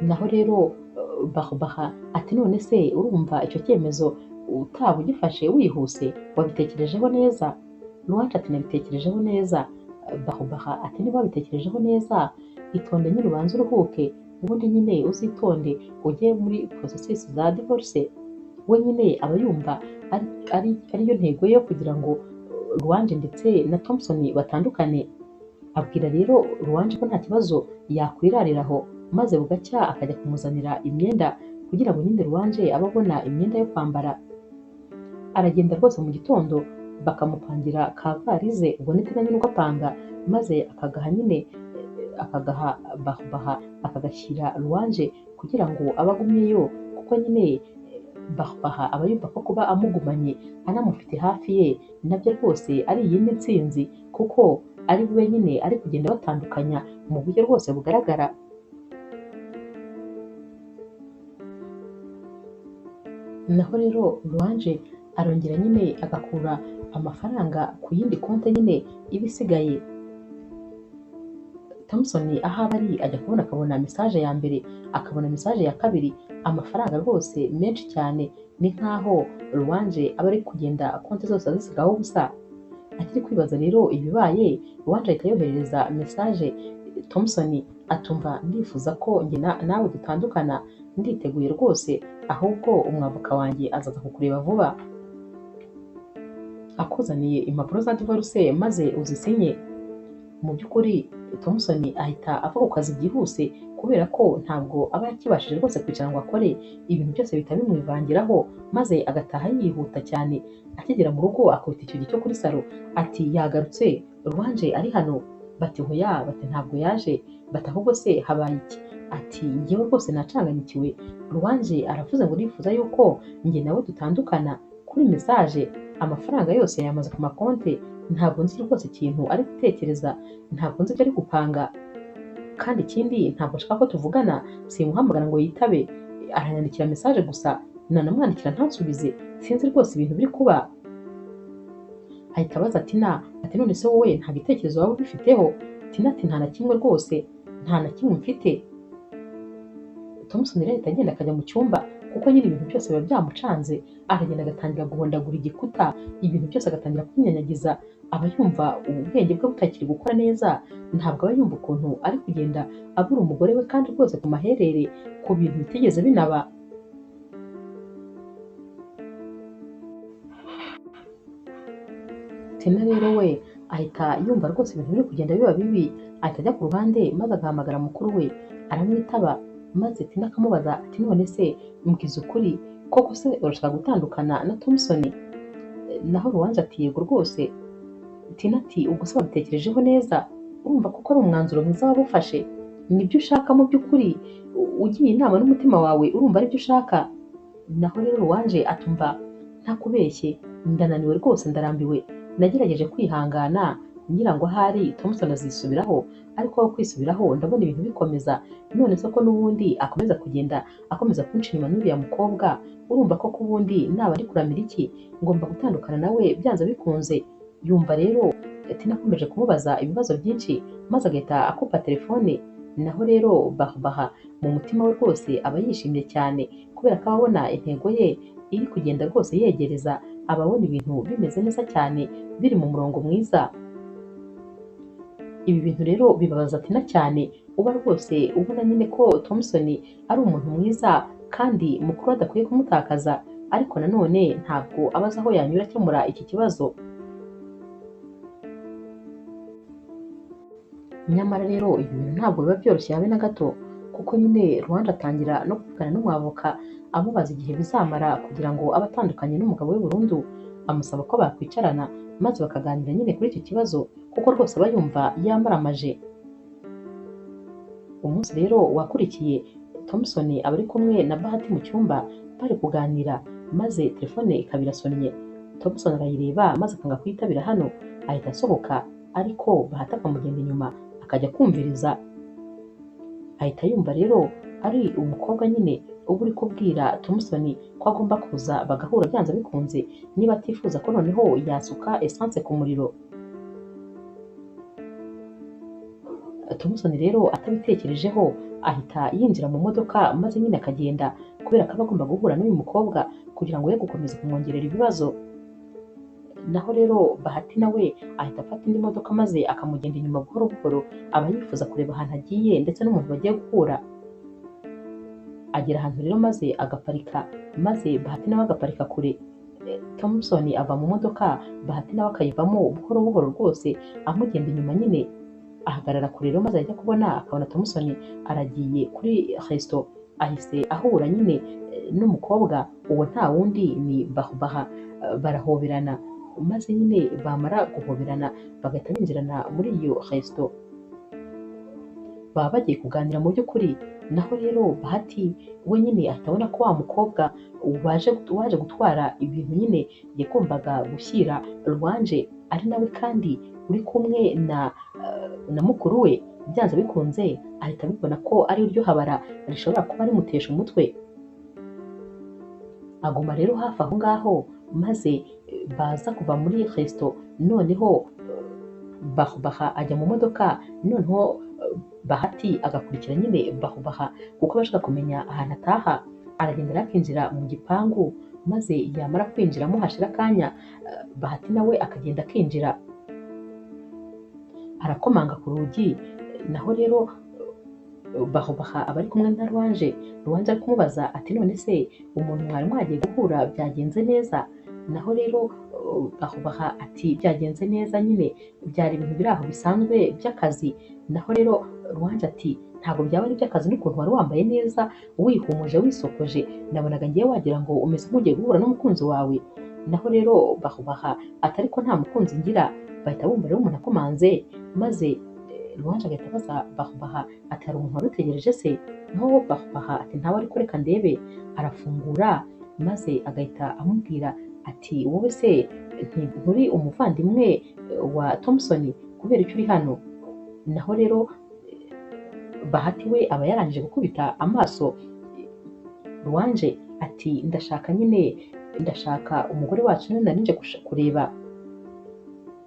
Naho rero Bahubaha ati none se urumva icyo cyemezo utaba ugifashe wihuse, wabitekerejeho neza? Ruwacu ati nabitekerejeho neza. Bahubaha ati niba wabitekerejeho neza, itonde nyine ubanze uruhuke, ubundi nyine uzitonde ujye muri processes za divorce. We nyine aba yumva ariyo ntego yo kugira ngo Ruwanje ndetse na Thompson batandukane. Abwira rero Ruwanje ko nta kibazo yakwirariraho, maze bugacya akajya kumuzanira imyenda kugira ngo nyine Ruwanje abe abona imyenda yo kwambara. Aragenda rwose mu gitondo bakamupangira ka varize, ubwo n'iteganya n'uko apanga, maze akagaha Bahubaha akagashyira Ruwanje kugira ngo abe agumyeyo, kuko nyine Bahubaha aba yumva ko kuba amugumanye anamufite hafi ye nabyo rwose ari iyindi ntsinzi, kuko ari we nyine ari kugenda batandukanya mu buryo rwose bugaragara. Naho rero Ruwanje arongera nyine agakura amafaranga ku yindi konti nyine iba isigaye. Thompson aho aba ari ajya kubona akabona mesaje ya mbere, akabona mesaje ya kabiri, amafaranga rwose menshi cyane. Ni nkaho Ruwanje aba ari kugenda konti zose azisigaho ubusa. Akiri kwibaza rero ibibaye, Ruwanje ahita yoherereza mesaje Thompson atumva ndifuza ko njye nawe dutandukana, nditeguye rwose, ahubwo umwavoka wanjye azaza kukureba vuba akuzaniye impapuro za divorce maze uzisinye. Mu by'ukuri Thompson ahita ava ku kazi byihuse, kubera ko ntabwo aba yakibashije rwose kwicara ngo akore ibintu byose bihita bimwivangiraho, maze agataha yihuta cyane. Akigera mu rugo akubita icyo cyo kuri salo ati yagarutse, Ruwanje ari hano? Bati hoya, bati ntabwo yaje, bati ahubwo se habaye iki? Ati njyewe rwose nacanganyikiwe, Ruwanje aravuze ngo nifuza yuko njye nawe dutandukana. Kuri mesaje amafaranga yose yamaze ku makonti, ntabwo nzi rwose ikintu ari gutekereza, ntabwo nzi icyo ari gupanga, kandi ikindi ntabwo nshaka ko tuvugana, simuhamagara ngo yitabe, aranyandikira mesaje gusa, nanamwandikira ntansubize, sinzi rwose ibintu biri kuba. Ahita abaza Tina ati none se wowe nta gitekerezo waba ubifiteho? Tina ati nta na kimwe rwose, nta na kimwe mfite. Thompson rero ahita agenda akajya mu cyumba, kuko nyine ibintu byose biba byamucanze. Aragenda agatangira guhondagura igikuta, ibintu byose agatangira kwinyanyagiza. Aba yumva ubwenge bwe butakiri gukora neza, ntabwo aba yumva ukuntu ari kugenda abura umugore we, kandi rwose ku maherere, ku bintu bitigeze binaba. Tina rero we ahita yumva rwose ibintu biri kugenda biba bibi, ahita ajya ku ruhande maze agahamagara mukuru we, aramwitaba, maze Tina akamubaza ati none se mbwiza ukuri, koko se urashaka gutandukana na Thompson? Naho Ruwanje ati yego rwose. Tina ati ubwo se wabitekerejeho neza? Urumva kuko ari umwanzuro mwiza waba ufashe? Nibyo ushaka mu by'ukuri? Ugiye inama n'umutima wawe urumva aribyo ushaka? Naho rero Ruwanje atumva ntakubeshye, ndananiwe rwose, ndarambiwe, nagerageje kwihangana ngira ngo ahari Thompson azisubiraho, ariko aho kwisubiraho ndabona ibintu bikomeza. None se ko n'ubundi akomeza kugenda akomeza kunca inyuma n'uriya mukobwa, urumva ko kubundi naba ari kuramira iki? Ngomba gutandukana nawe byanze bikunze. Yumva rero Tina akomeje kumubaza ibibazo byinshi, maze agahita akupa telefone. Naho rero Baha mu mutima we rwose aba yishimye cyane, kubera ko ababona intego ye iri kugenda rwose yegereza, ababona ibintu bimeze neza cyane biri mu murongo mwiza. Ibi bintu rero bibabaza Tina cyane, uba rwose ubona nyine ko Thompson ari umuntu mwiza kandi mukuru adakwiye kumutakaza, ariko nanone ntabwo abaza aho yanyura akemura iki kibazo. Nyamara rero ibi bintu ntabwo biba byoroshye habe na gato, kuko nyine Rwanda atangira no kuvugana n'umwavoka amubaza igihe bizamara kugira ngo abe atandukanye n'umugabo we burundu, amusaba ko bakwicarana maze bakaganira nyine kuri iki kibazo, kuko rwose aba yumva yamaramaje. Umunsi rero wakurikiye, Thompson aba ari kumwe na Bahati mu cyumba bari kuganira, maze telefone ikaba irasonnye. Thompson arayireba maze akanga kuyitabira hano, ahita asohoka, ariko Bahati akamugenda inyuma akajya kumviriza. Ahita yumva rero ari umukobwa nyine uba uri kubwira Thompson ko agomba kuza bagahura byanze bikunze, niba atifuza ko noneho yasuka essence ku muriro. Thompson rero atabitekerejeho ahita yinjira mu modoka maze nyine akagenda, kubera ko aba agomba guhura n'uyu mukobwa kugira ngo ye gukomeza kumwongerera ibibazo. Naho rero Bahati nawe ahita afata indi modoka maze akamugenda inyuma buhoro buhoro, aba yifuza kureba ahantu agiye ndetse n'umuntu bagiye guhura. Agera ahantu rero maze agaparika, maze Bahati nawe agaparika kure. Thompson ava mu modoka, Bahati nawe akayivamo buhoro buhoro rwose amugenda inyuma nyine. Ahagarara kure rero maze ajya kubona akabona Thompson aragiye kuri resto, ahise ahura nyine n'umukobwa, uwo nta wundi ni Baha. Barahoberana, maze nyine bamara guhoberana bagahita binjirana muri iyo resto, baba bagiye kuganira mu by'ukuri. Naho rero Bahati we nyine ahita abona ko wa mukobwa waje gutwara ibintu nyine yagombaga gushyira Rwanje ari nawe kandi uri kumwe na mukuru we, byanze bikunze ahita abibona ko ari iryo habara rishobora kuba rimutesha umutwe. Aguma rero hafi aho ngaho, maze baza kuva muri resto, noneho Baha ajya mu modoka, noneho Bahati agakurikira nyine Baha kuko aba ashaka kumenya ahantu ataha. Aragenda akinjira mu gipangu, maze yamara kwinjiramo hashira akanya, Bahati nawe akagenda akinjira, arakomanga ku rugi. Naho rero Baha aba ari kumwe na Rwanje ari kumubaza ati none se umuntu mwari mwagiye guhura byagenze neza? Naho rero Baha ati byagenze neza nyine, byari ibintu biri aho bisanzwe by'akazi. Naho rero Rwanje ati ntabwo byaba ari iby'akazi, n'ukuntu wari wambaye neza wihumuje wisokoje, nabonaga ngiye wagira ngo umeze nk'ugiye guhura n'umukunzi wawe. Naho rero Baha ati ariko nta mukunzi ngira. Bahita bumva rero umuntu akomanze, maze Rwanje agahita abaza Baha ati hari umuntu wari utegereje se? Naho Baha ati ntawe, ariko reka ndebe. Arafungura maze agahita amubwira ati wowe se nturi umuvandimwe wa Thompson, kubera icyo uri hano? Naho rero Bahati we aba yarangije gukubita amaso Rwanje ati ndashaka umugore wacu none nari nje kureba.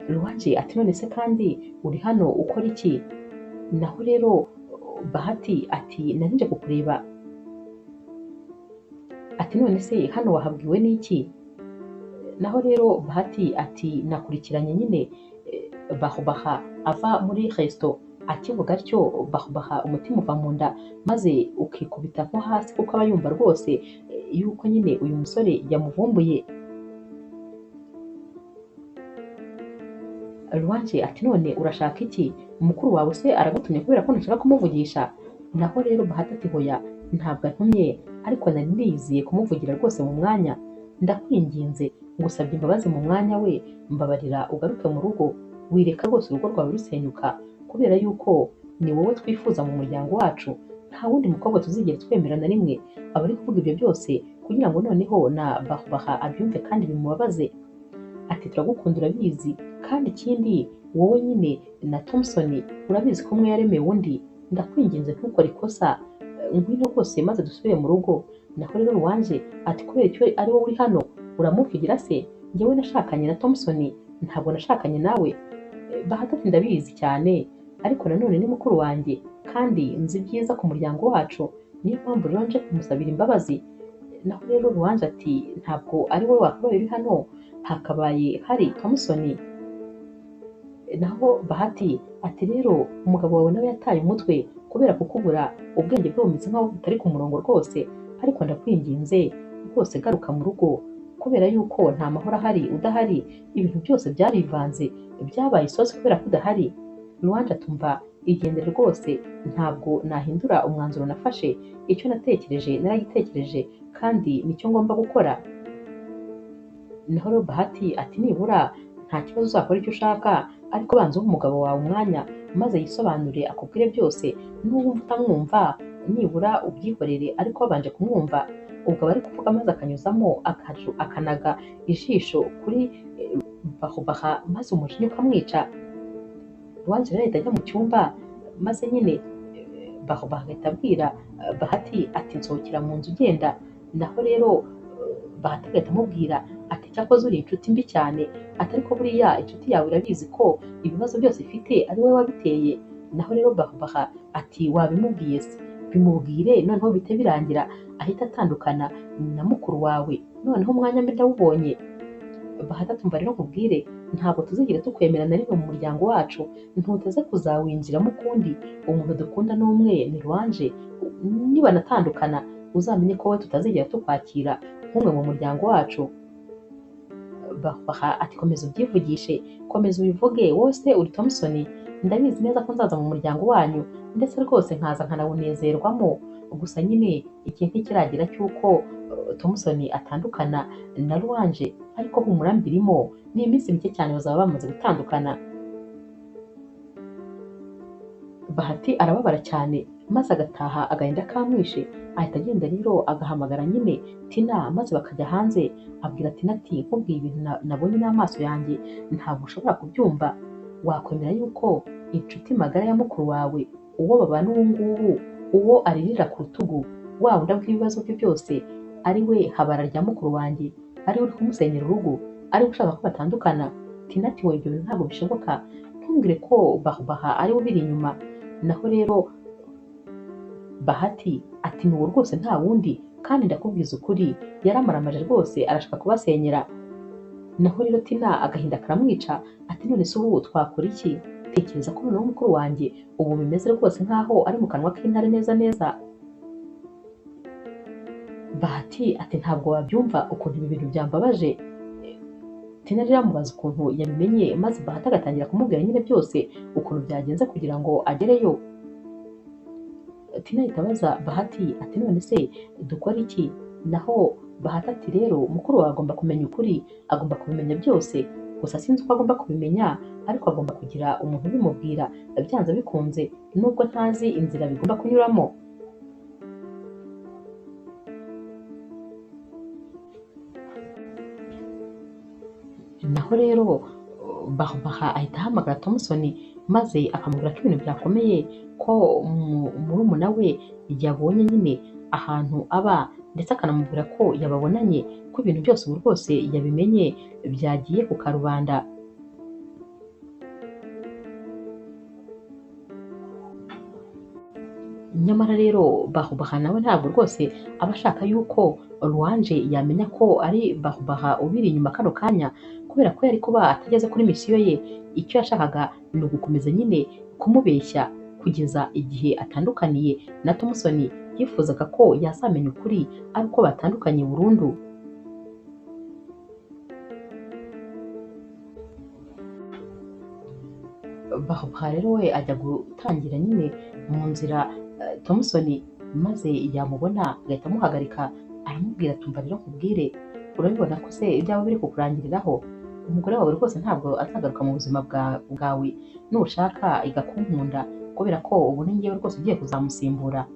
Rwanje ati none se kandi uri hano ukora iki? Naho rero Bahati ati nari nje kukureba. Ati none se hano wahabwiwe n'iki? Naho rero Bahati ati nakurikiranye nyine Baha ava muri resto. Akivuga atyo Baha umutima uva mu nda, maze ukikubita nko hasi, kuko aba yumva rwose yuko nyine uyu musore yamuvumbuye. Rwanje ati none urashaka iki? Mukuru wawe se aragutumye kubera ko nashaka kumuvugisha? Naho rero Bahati ati hoya, ntabwo antumye, ariko nari niyiziye kumuvugira rwose mu mwanya. Ndakwinginze ngusabye imbabazi mu mwanya we, mbabarira ugaruke mu rugo, wireka rwose urugo rwawe rusenyuka, kubera yuko ni wowe twifuza mu muryango wacu. Nta wundi mukobwa tuzigera twemera na rimwe. Aba ari kuvuga ibyo byose kugira ngo noneho na Baha abyumve kandi bimubabaze. Ati turagukunda urabizi, kandi ikindi wowe nyine na Thompson urabizi ko umwe yaremewe undi, ndakwinginze ntukore ikosa, ngwino rwose maze dusubire mu rugo. Naho rero Ruwanje ati kubera icyo ari wowe uri hano uramuvugira se, njyewe nashakanye na Thompson, ntabwo nashakanye nawe. Bahati ati ndabizi cyane, ariko nanone ni mukuru wanjye kandi nzi byiza ku muryango wacu, niyo mpamvu rero nje kumusabira imbabazi. Naho rero Ruwanje ati ntabwo ari wowe wakabaye uri hano, hakabaye hari Thompson. Naho Bahati ati rero umugabo wawe nawe yataye umutwe kubera kukubura, ubwenge bwe bumeze nk'aho butari ku murongo rwose, ariko ndakwinginze rwose garuka mu rugo, kubera yuko nta mahoro ahari udahari, ibintu byose byarivanze, byabaye isosi kubera ko udahari. Ruwanje atumva igendere rwose, ntabwo nahindura umwanzuro nafashe, icyo natekereje naragitekereje kandi nicyo ngomba gukora. Naho rero Bahati ati nibura nta kibazo uzakora icyo ushaka, ariko banza uhe umugabo wawe umwanya maze yisobanure akubwire byose, n'uwumva utamwumva nibura ubyihorere, ariko wabanje kumwumva ubwo aba ari kuvuga maze akanyuzamo akanaga ijisho kuri Baha maze umujinya ukamwica. Ruwanje rero ahita ajya mu cyumba maze nyine Baha agahita abwira Bahati ati nsohokera mu nzu ugenda. Naho rero Bahati agahita amubwira ati cyakoze uri inshuti mbi cyane, ati ariko buriya inshuti yawe irabizi ko ibibazo byose ifite ari wowe wabiteye. Naho rero Baha ati wabimubwiye se, bimubwire noneho bite birangira ahita atandukana na mukuru wawe, noneho umwanya mbi ndawubonye. Bahati atumva rero nkubwire, ntabwo tuzigera tukwemera na rimwe mu muryango wacu, ntuteze kuzawinjiramo ukundi, umuntu dukunda n'umwe ni Ruwanje, nibanatandukana uzamenye ko we tutazigera tukwakira nk'umwe mu muryango wacu. Baha ati komeza ubyivugishe, komeza ubivuge, wowe se uri Thompson, ndabizi neza ko nzaza mu muryango wanyu, ndetse rwose nkaza nkanawunezerwamo, gusa nyine igihe ntikiragera cy'uko Thompson atandukana na Ruwanje, ariko humura mbirimo, ni iminsi mike cyane bazaba bamaze gutandukana. Bahati arababara cyane maze agataha agahinda kamwishe, ahita agenda rero agahamagara nyine Tina maze bakajya hanze. Abwira Tina ati nkubwiye ibintu nabonye n'amaso yanjye ntabwo ushobora kubyumva, wakwemera yuko inshuti magara ya mukuru wawe, uwo babana ubu ngubu, uwo aririra ku rutugu, wa wundi abwira ibibazo bye byose, ari we habara rya mukuru wanjye, ari we uri kumusenyera urugo, ari we ushaka ko batandukana. Tina ati wowe ibyo bintu ntabwo bishoboka, ntumbwire ko Baha ari we ubiri inyuma. Naho rero Bahati ati n'uwo rwose nta wundi, kandi ndakubwiza ukuri yaramaramaje rwose arashaka kubasenyera. Naho rero Tina agahinda karamwica ati none se ubu twakora iki? Tekereza ko noneho mukuru wanjye ubu bimeze rwose nkaho ari mu kanwa k'intare neza neza. Bahati ati ntabwo wabyumva ukuntu ibi bintu byambabaje. Tina rero amubaza ukuntu yabimenye, maze Bahati agatangira kumubwira nyine byose ukuntu byagenze kugira ngo agereyo. Tina ahita abaza Bahati ati none se dukora iki? Naho Bahati ati rero mukuru wawe agomba kumenya ukuri, agomba kubimenya byose, gusa sinzi uko agomba kubimenya, ariko agomba kugira umuntu ubimubwira byanze bikunze, nubwo ntazi inzira bigomba kunyuramo. Naho rero Baha ahita ahamagara Thompson maze akamubwira ko ibintu byakomeye, ko murumuna we yabonye nyine ahantu aba, ndetse akanamubwira ko yababonanye, ko ibintu byose ubu rwose yabimenye byagiye ku karubanda. Nyamara rero Baha nawe ntabwo rwose aba ashaka yuko Ruwanje yamenya ko ari Baha ubiri inyuma kano kanya, kubera ko yari kuba atageze kuri misiyo ye. Icyo yashakaga ni ugukomeza nyine kumubeshya kugeza igihe atandukaniye na Thompson. Yifuzaga ko yazamenya ukuri ari uko batandukanye burundu. Baha rero we ajya gutangira nyine mu nzira Thompson, maze yamubona agahita amuhagarika aramubwira atumva rero nkubwire, urabibona ko se ibyaba biri kukurangiriraho, umugore wawe rwose ntabwo azagaruka mu buzima bwawe, nushaka igakunkunda, kubera ko ubu ni njyewe rwose ugiye kuzamusimbura.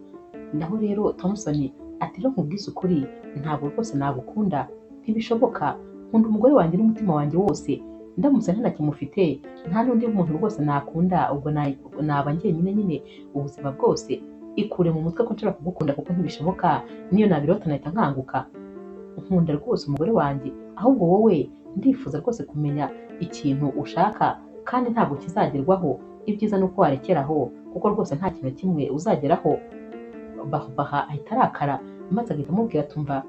Naho rero Thompson ati rero nkubwize ukuri, ntabwo rwose nagukunda, ntibishoboka, nkunda umugore wanjye n'umutima wanjye wose, ndamutse ntanakimufite nta n'undi muntu rwose nakunda, ubwo naba njyenyine nyine ubuzima bwose. Ikure mu mutwe ko nshobora kugukunda kuko ntibishoboka, niyo nabirota nahita nkanguka. Nkunda rwose umugore wanjye, ahubwo wowe ndifuza rwose kumenya ikintu ushaka kandi ntabwo kizagerwaho. Ibyiza ni uko warekeraho kuko rwose nta kintu na kimwe uzageraho. Baha ahita arakara maze agahita amubwira atumva,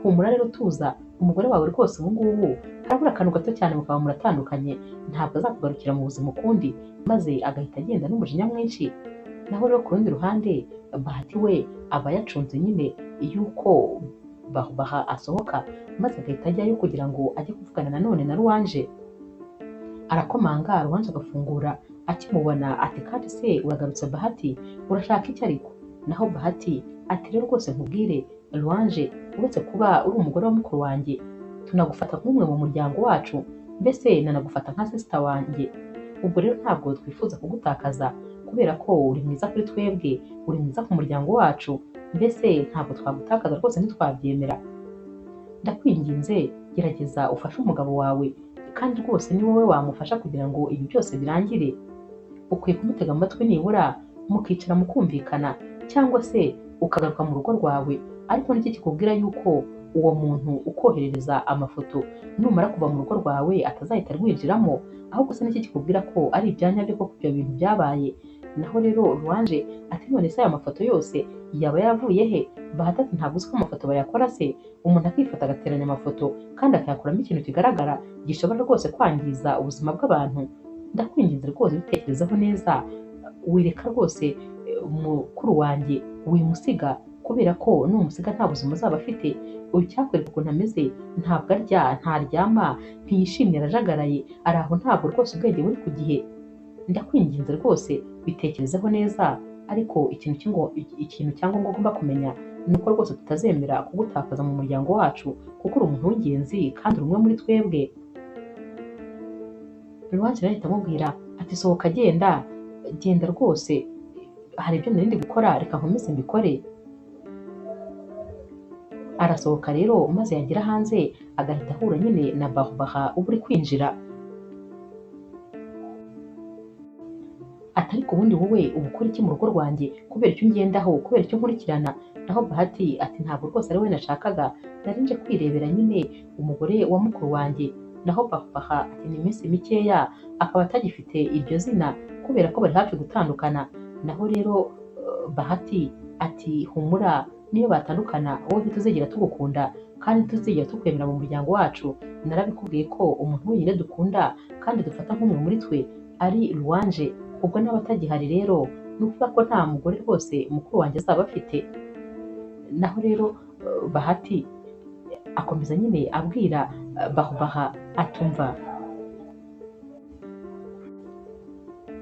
humura rero tuza, umugore wawe rwose ubu ngubu harabura akantu gato cyane mukaba muratandukanye, ntabwo azakugarukira mu buzima ukundi. Maze agahita agenda n'umujinya mwinshi. Naho rero ku rundi ruhande Bahati we aba yacunze nyine yuko Baha asohoka, maze agahita ajyayo kugira ngo ajye kuvugana nanone na Ruwanje. Arakomanga, Ruwanje agafungura. Akimubona ati kandi se uragarutse Bahati, urashaka iki ariko? Naho Bahati ati rero rwose nkubwire Ruwanje, uretse kuba uri umugore wa mukuru wanjye, tunagufata nk'umwe mu muryango wacu, mbese nanagufata nka sisita wanjye. Ubwo rero ntabwo twifuza kugutakaza kubera ko uri mwiza kuri twebwe, uri mwiza ku muryango wacu, mbese ntabwo twagutakaza rwose ntitwabyemera. Ndakwinginze gerageza ufashe umugabo wawe, kandi rwose ni wowe wamufasha kugira ngo ibi byose birangire. Ukwiye kumutega amatwi nibura mukicara mukumvikana, cyangwa se ukagaruka mu rugo rwawe. Ariko niki kikubwira yuko uwo muntu ukoherereza amafoto numara kuva mu rugo rwawe atazahita rwinjiramo? Ahubwo se niki kikubwira ko ari ibyanya byo koko ibyo bintu byabaye? Naho rero Ruwanje ati none se aya mafoto yose yaba yaravuye he? Bahati ati ntabwo uzi ko amafoto bayakora se? Umuntu akifata agateranya amafoto kandi akayakuramo ikintu kigaragara gishobora rwose kwangiza ubuzima bw'abantu. Ndakwinginze rwose ubitekerezeho neza, wireka rwose mukuru wanjye wimusiga, kubera ko numusiga nta buzima uzaba afite. Uyu cyakwereka ukuntu ameze, ntabwo arya, ntaryama, ntiyishimye, arajagaraye, ari aho ntabwo rwose ubwenge buri ku gihe. Ndakwinginze rwose bitekerezeho neza, ariko ikintu cyangombwa ugomba kumenya ni uko rwose tutazemera kugutakaza mu muryango wacu, kuko uri umuntu w'ingenzi kandi uri umwe muri twebwe. Ruwanje ahita amubwira ati sohoka genda rwose, hari ibyo narindi gukora, reka nkomeze mbikore. Arasohoka rero maze yagera hanze agahita ahura nyine na Baha uba uri kwinjira. Ati ariko ubundi wowe uba ukora iki mu rugo rwanjye? Kubera icyo ungendaho, kubera icyo nkurikirana? Naho Bahati ati ntabwo rwose ari we nashakaga, nari nje kwirebera nyine umugore wa mukuru wanjye. Naho Baha ati ni iminsi mikeya akaba atagifite iryo zina kubera ko bari hafi gutandukana. Naho rero Bahati ati humura, niyo batandukana wowe ntituzigera tugukunda kandi ntituzigera tukwemera mu muryango wacu. Narabikubwiye ko umuntu wenyine dukunda kandi dufata nk'umwe muri twe ari Ruwanje. Ubwo n'aba atagihari rero ni ukuvuga ko nta mugore rwose mukuru wanjye azaba afite. Naho rero Bahati akomeza nyine abwira Baha atumva,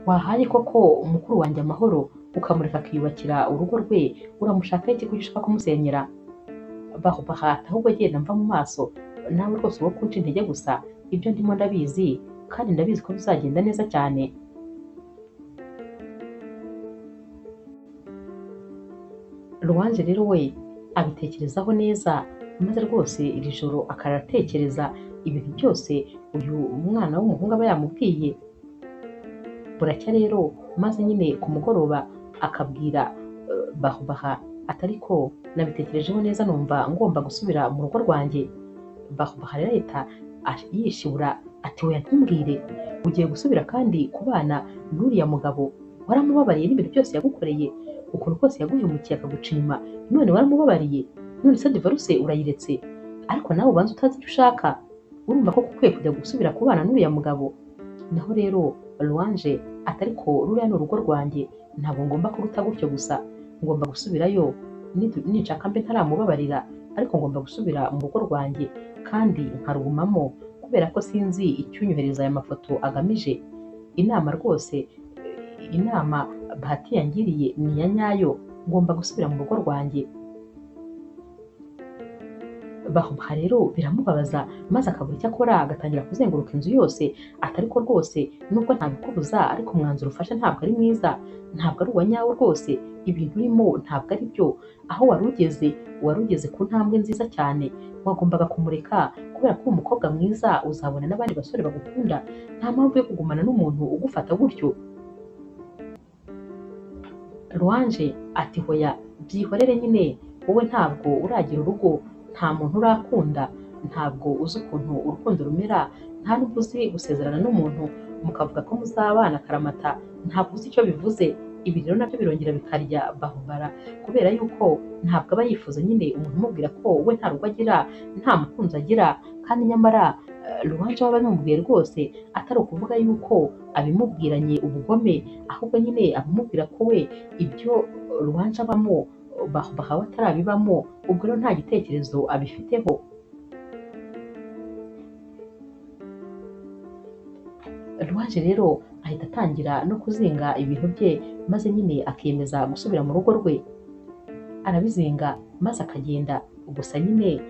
wahaye koko mukuru wanjye amahoro ukamureka akiyubakira urugo rwe, uramushaka iki kuko ushaka kumusenyera? Baha ahubwo agenda mva mu maso, nawe rwose uwo kunca intege gusa, ibyo ndimo ndabizi kandi ndabizi ko bizagenda neza cyane. Ruwanje rero we abitekerezaho neza, maze rwose iri joro akaratekereza ibintu byose uyu mwana w'umuhungu aba yamubwiye. Buracya rero maze nyine ku mugoroba akabwira Baha ati ariko nabitekerejeho neza numva ngomba gusubira mu rugo rwanjye. Baha rero ahita yishibura ati oya ntumbwire, ugiye gusubira kandi kubana n'uriya mugabo? Waramubabariye n'ibintu byose yagukoreye, ukuntu kose yaguhemukiye akaguca inyuma, none waramubabariye? None se divorce urayiretse? Ariko nawe ubanza utazi icyo ushaka, urumva ko ukwiye kujya gusubira kubana n'uriya mugabo? Naho rero Ruwanje ati ariko ruriya ni urugo rwanjye, ntabwo ngomba kuruta gutyo gusa, ngomba gusubirayo ninshaka mbe ntaramubabarira, ariko ngomba gusubira mu rugo rwanjye kandi nkarugumamo, kubera ko sinzi icyunyohereza aya mafoto agamije. Inama rwose, inama Bahati yangiriye ni iya nyayo, ngomba gusubira mu rugo rwanjye. Bahubaha rero biramubabaza maze akabura icyo akora agatangira kuzenguruka inzu yose ati ariko rwose nubwo ntabikubuza ariko umwanzuro ufashe ntabwo ari mwiza, ntabwo ari uwa nyawo rwose, ibintu urimo ntabwo ari byo, aho wari ugeze ku ntambwe nziza cyane, wagombaga kumureka kubera ko uri umukobwa mwiza uzabona n'abandi basore bagukunda, nta mpamvu yo kugumana n'umuntu ugufata gutyo. Ruanje ati hoya byihorere nyine, wowe ntabwo uragira urugo, nta muntu urakunda, ntabwo uzi ukuntu urukundo rumera, nta nubwo uzi gusezerana n'umuntu mukavuga ko muzabana akaramata, ntabwo uzi icyo bivuze. Ibi rero nabyo birongera bikarya Bahubara kubera yuko ntabwo aba yifuza nyine umuntu umubwira ko we nta rugo agira, nta mukunzi agira, kandi nyamara Ruanje waba anamubwiye rwose atari ukuvuga yuko abimubwiranye ubugome, ahubwo nyine abamubwira ko we ibyo Ruanje abamo Bahubaha we atarabibamo, ubwo rero nta gitekerezo abifiteho. Ruanje rero ahita atangira no kuzinga ibintu bye maze nyine akiyemeza gusubira mu rugo rwe, arabizinga maze akagenda, gusa nyine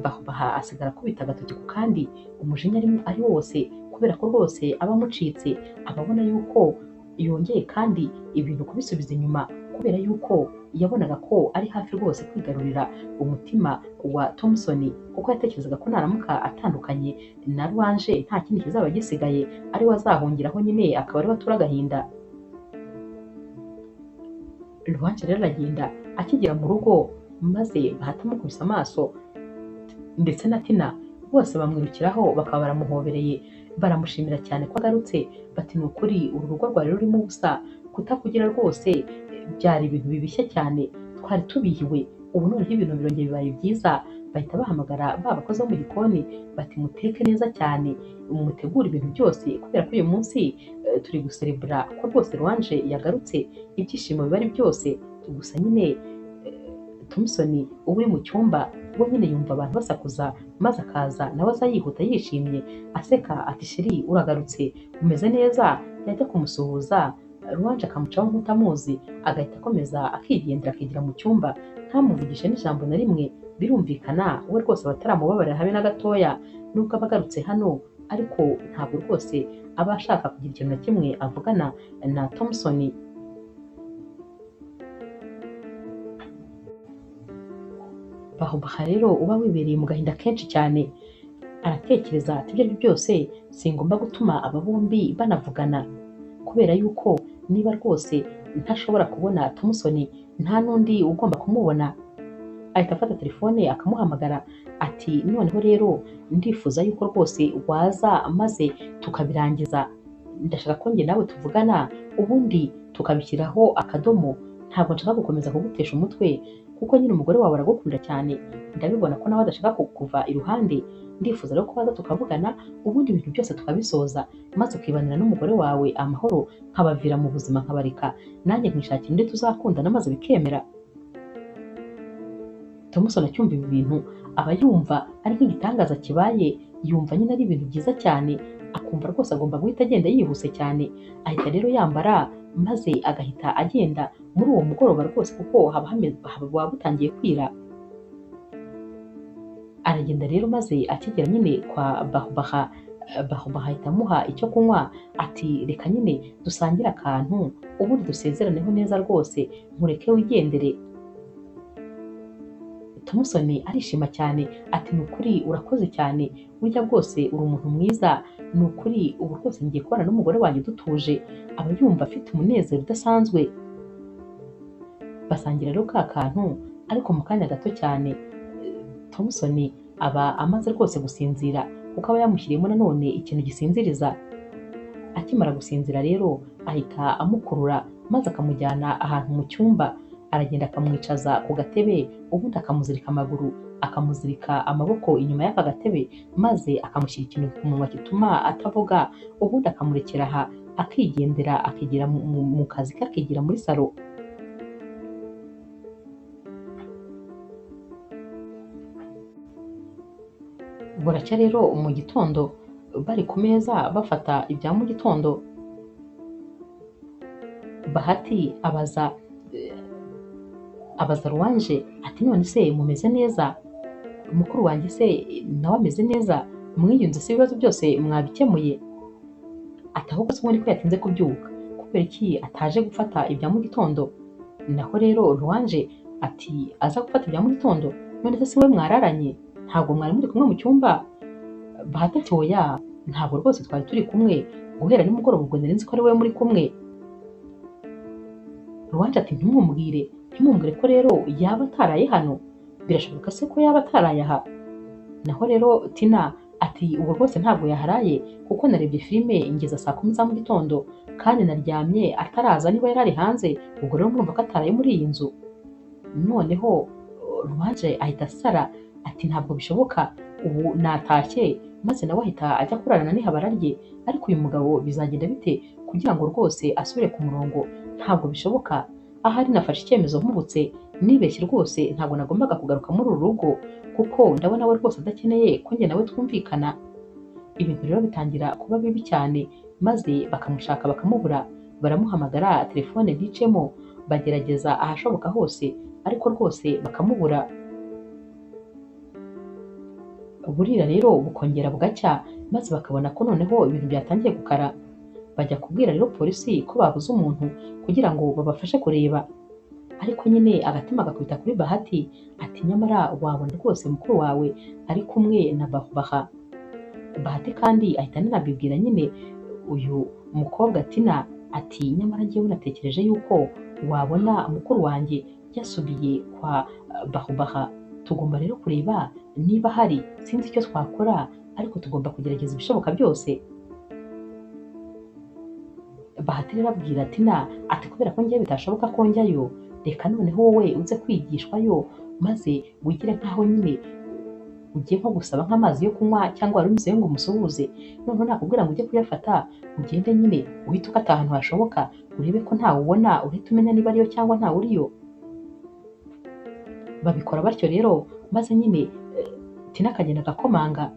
Bahubaha asigara akubita agatoki ku kandi, umujinya ari wose kubera ko rwose aba amucitse, aba abona yuko yongeye kandi ibintu kubisubiza inyuma kubera yuko yabonaga ko ari hafi rwose kwigarurira umutima wa Thompson, kuko yatekerezaga ko naramuka atandukanye na Ruanje nta kindi kizaba gisigaye, ari we azahungiraho nyine akaba ari we atura agahinda. Ruanje rero aragenda, akigera mu rugo maze bahita amukubise amaso ndetse na Tina bose bamwirukiraho bakaba baramuhobereye, baramushimira cyane ko agarutse, bati ni ukuri uru rugo rwari rurimo ubusa, kutakugira rwose byari ibintu bibishye cyane, twari tubihiwe, ubu noneho ibintu birongeye bibaye byiza. Bahita bahamagara ba bakozi bo mu gikoni bati muteke neza cyane, mutegure ibintu byose kubera ko uyu munsi turi guserebura ko rwose Ruanje yagarutse, ibyishimo biba ari byose. Gusa nyine Thompson uba uri mu cyumba we nyine yumva abantu basakuza maze akaza nawe aza yihuta yishimye aseka ati sheri uragarutse umeze neza, yajya kumusuhuza Ruanje akamucaho nk'utamuzi, agahita akomeza akigendera akigira mu cyumba ntamuvugishe n'ijambo na rimwe. Birumvikana we rwose bataramubabarira habe na gatoya, nubwo aba agarutse hano ariko ntabwo rwose aba ashaka kugira ikintu na kimwe avugana na Thompson. Bahubaha rero uba wibereye mu gahinda kenshi cyane, aratekereza ati ibyo ari byo byose singomba gutuma aba bombi banavugana, kubera yuko niba rwose ntashobora kubona Thompson nta n'undi ugomba kumubona. Ahita afata telefone akamuhamagara ati noneho rero ndifuza yuko rwose waza maze tukabirangiza, ndashaka ko njye nawe tuvugana ubundi tukabishyiraho akadomo, ntabwo nshaka gukomeza kugutesha umutwe kuko nyine umugore wawe aragukunda cyane, ndabibona ko nawe adashaka kuva iruhande, ndifuza rero ko waza tukavugana ubundi ibintu byose tukabisoza maze ukibanira n'umugore wawe amahoro, nkabavira mu buzima nkabareka nanjye nkishakira undi tuzakundana maze bikemera. Thompson acyumva ibi bintu aba yumva ari nk'igitangaza kibaye, yumva nyine ari ibintu byiza cyane, akumva rwose agomba guhita agenda yihuse cyane. Ahita rero yambara maze agahita agenda muri uwo mugoroba rwose kuko haba butangiye kwira. Aragenda rero maze akigera nyine kwa Bahubaha, Bahubaha ahita amuha icyo kunywa ati reka nyine dusangire akantu ubundi dusezeraneho neza rwose nkureke wigendere. Thompson arishima cyane ati ni ukuri urakoze cyane, burya bwose uri umuntu mwiza, ni ukuri ubu rwose ngiye kubana n'umugore wanjye dutuje. Aba yumva afite umunezero udasanzwe. Basangira rero ka kantu ariko mu kanya gato cyane Thompson aba amaze rwose gusinzira kuko aba yamushyiriyemo nanone ikintu gisinziriza. Akimara gusinzira rero ahita amukurura maze akamujyana ahantu mu cyumba, aragenda akamwicaza ku gatebe ubundi akamuzirika amaguru, akamuzirika amaboko inyuma y'aka gatebe maze akamushyira ikintu ku munwa gituma atavuga, ubundi akamurekera aha akigendera akigira mu kazi ke akigira muri salo. Buracya rero mu gitondo bari ku meza bafata ibya mu gitondo, Bahati abaza Ruanje ati none se mumeze neza? mukuru wanjye se nawe ameze neza, mwiyunze se ibibazo byose mwabikemuye? Ati ahubwo se ubundi ko yatinze kubyuka, kubera iki ataje gufata ibya mu gitondo? Naho rero Louange ati aza gufata ibya mu gitondo, none se si we mwararanye? Ntabwo mwari muri kumwe mu cyumba? Bahati ati oya, ntabwo rwose twari turi kumwe, guhera nimugoroba ubwo nari nzi ko ari we muri kumwe. Louange ati ntimumumbwire ko rero yaba ataraye hano, birashoboka se ko yaba ataraye aha? Naho rero Tina ati ubu rwose ntabwo yaharaye, kuko narebye filime ngeza saa 10 za mu gitondo, kandi naryamye ataraza niba yari ari hanze, ubwo rero murumva ko ataraye muri iyi nzu. Noneho Louange ahita asara ati ntabwo bishoboka, ubu natashye maze nawe ahita ajya kurarana n'ihabara rye, ariko uyu mugabo bizagenda bite kugira ngo rwose asubire ku murongo? Ntabwo bishoboka, ahari nafashe icyemezo mpubutse, nibeshye rwose, ntabwo nagombaga kugaruka muri uru rugo, kuko ndabona we rwose adakeneye ko njye nawe twumvikana. Ibintu rero bitangira kuba bibi cyane, maze bakamushaka bakamubura, baramuhamagara telefone nticemo, bagerageza ahashoboka hose, ariko rwose bakamubura. Burira rero bukongera bugacya, maze bakabona ko noneho ibintu byatangiye gukara. Bajya kubwira rero polisi ko babuze umuntu kugira ngo babafashe kureba, ariko nyine agatima gakubita kuri Bahati ati nyamara wabona rwose mukuru wawe ari kumwe na Bahubaha. Bahati kandi ahita anabibwira nyine uyu mukobwa Tina ati nyamara njyewe natekereje yuko wabona mukuru wanjye yasubiye kwa Bahubaha, tugomba rero kureba niba hari, sinzi icyo twakora, ariko tugomba kugerageza ibishoboka byose. Bahati rero abwira Tina ati kubera ko njyewe bitashoboka ko njyayo, reka noneho wowe uze kwigishwayo, maze wigire nkaho nyine ugiye nko gusaba nk'amazi yo kunywa cyangwa wari umuzeyo ngo umusuhuze, noneho nakubwira ngo ujye kuyafata ugende nyine uhite ukata ahantu hashoboka, urebe ko ntawe ubona, uhite umenya niba ariyo cyangwa ntawe uriyo. Babikora batyo rero, maze nyine Tina akagenda agakomanga,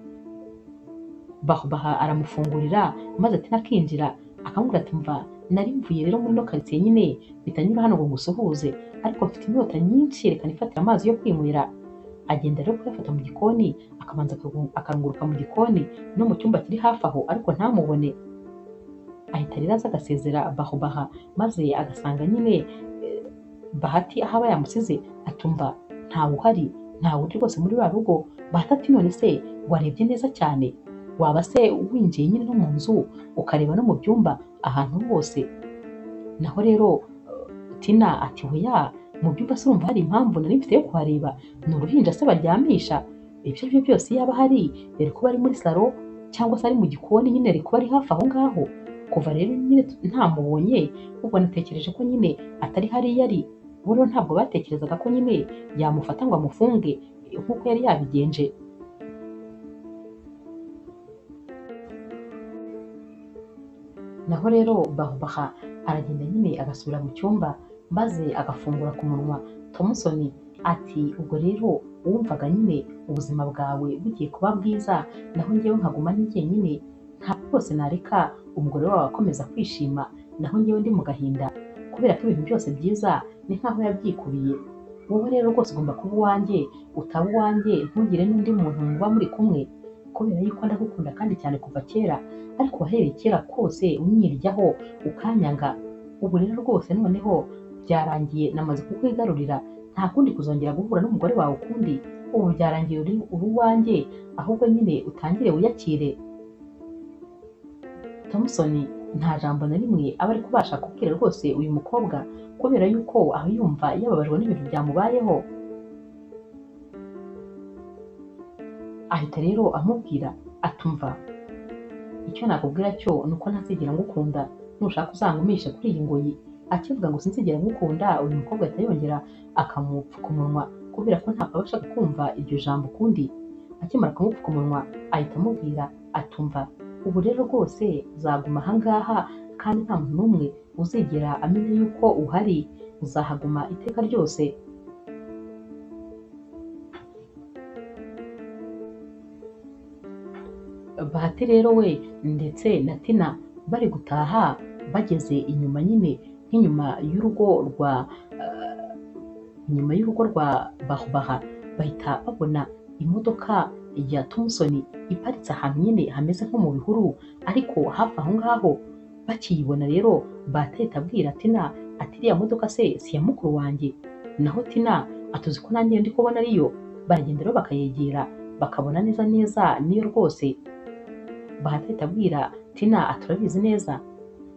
Bahubaha aramufungurira, maze Tina akinjira akamubwira ati mva nari mvuye rero muri no karitsiye nyine bitanyura hano ngo ngusuhuze, ariko mfite inyota nyinshi, reka nifatire amazi yo kwinywera. Agenda rero kuyafata mu gikoni, akabanza akarunguruka mu gikoni no mu cyumba kiri hafi aho, ariko ntamubone. Ahita rero aza agasezera Bahubaha, maze agasanga nyine Bahati aho aba yamusize, atumva ntawe uhari, ntawe uri rwose muri rwa rugo. Bahati ati none se warebye neza cyane, waba se winjiye nyine no mu nzu ukareba no mu byumba ahantu hose? Naho rero Tina ati oya, mu byumba se urumva hari impamvu nari mfite yo kuhareba? Ni uruhinja se baryamisha? Ibyo ari byo byose yaba ahari yari kuba ari muri salo, cyangwa se ari mu gikoni nyine yari kuba ari hafi aho ngaho. Kuva rero nyine ntamubonye, ubwo natekereje ko nyine atari hariya ari. Bo rero ntabwo batekerezaga ko nyine yamufata ngo amufunge nk'uko yari yabigenje. Naho rero Bahubaha aragenda nyine agasubira mu cyumba, maze agafungura ku munwa. Thompson ati ubwo rero wumvaga nyine ubuzima bwawe bugiye kuba bwiza, naho njyewe nkaguma ni jyenyine, ntabwo rwose nareka umugore wawe akomeza kwishima, naho njyewe ndi mu gahinda, kubera ko ibintu byose byiza ni nkaho yabyikubiye. Wowe rero rwose ugomba kuba uwanjye, utaba uwanjye ntugire n'undi muntu muba muri kumwe, kubera yuko ndagukunda kandi cyane kuva kera, ariko wahereye kera kose unyiryaho ukanyanga. Ubu rero rwose noneho byarangiye, namaze kukwigarurira, nta kundi kuzongera guhura n'umugore wawe ukundi. Ubu byarangiye, uri uwanjye, ahubwo nyine utangire wiyakire. Thompson nta jambo na rimwe aba ari kubasha kubwira rwose uyu mukobwa, kubera yuko aho yumva yababajwe n'ibintu byamubayeho. Ahita rero amubwira atumva, icyo nakubwira cyo ni uko ntazigera ngukunda, nushaka uzangumishe kuri iyi ngoyi. Akivuga ngo sinzigera ngukunda, uyu mukobwa ahita yongera akamupfuka umunwa, kubera ko ntabwo aba ashaka kumva iryo jambo ukundi. Akimara kumupfuka umunwa ahita amubwira atumva, ubu rero rwose uzaguma ahangaha, kandi nta muntu n'umwe uzigera amenya yuko uhari, uzahaguma iteka ryose. Bahati rero we ndetse na Tina bari gutaha, bageze inyuma nyine nk'inyuma y'urugo rwa Bahubaha, bahita babona imodoka ya Thompson iparitse ahantu nyine hameze nko mu bihuru, ariko hafi aho ngaho. Bakiyibona rero Bahati abwira Tina ati iriya modoka se si iya mukuru wanjye? Naho Tina atuzi ko nanjye ndi kubona ariyo. Baragenda rero bakayegera bakabona neza neza niyo rwose. Bahati abwira Tina ati urabizi neza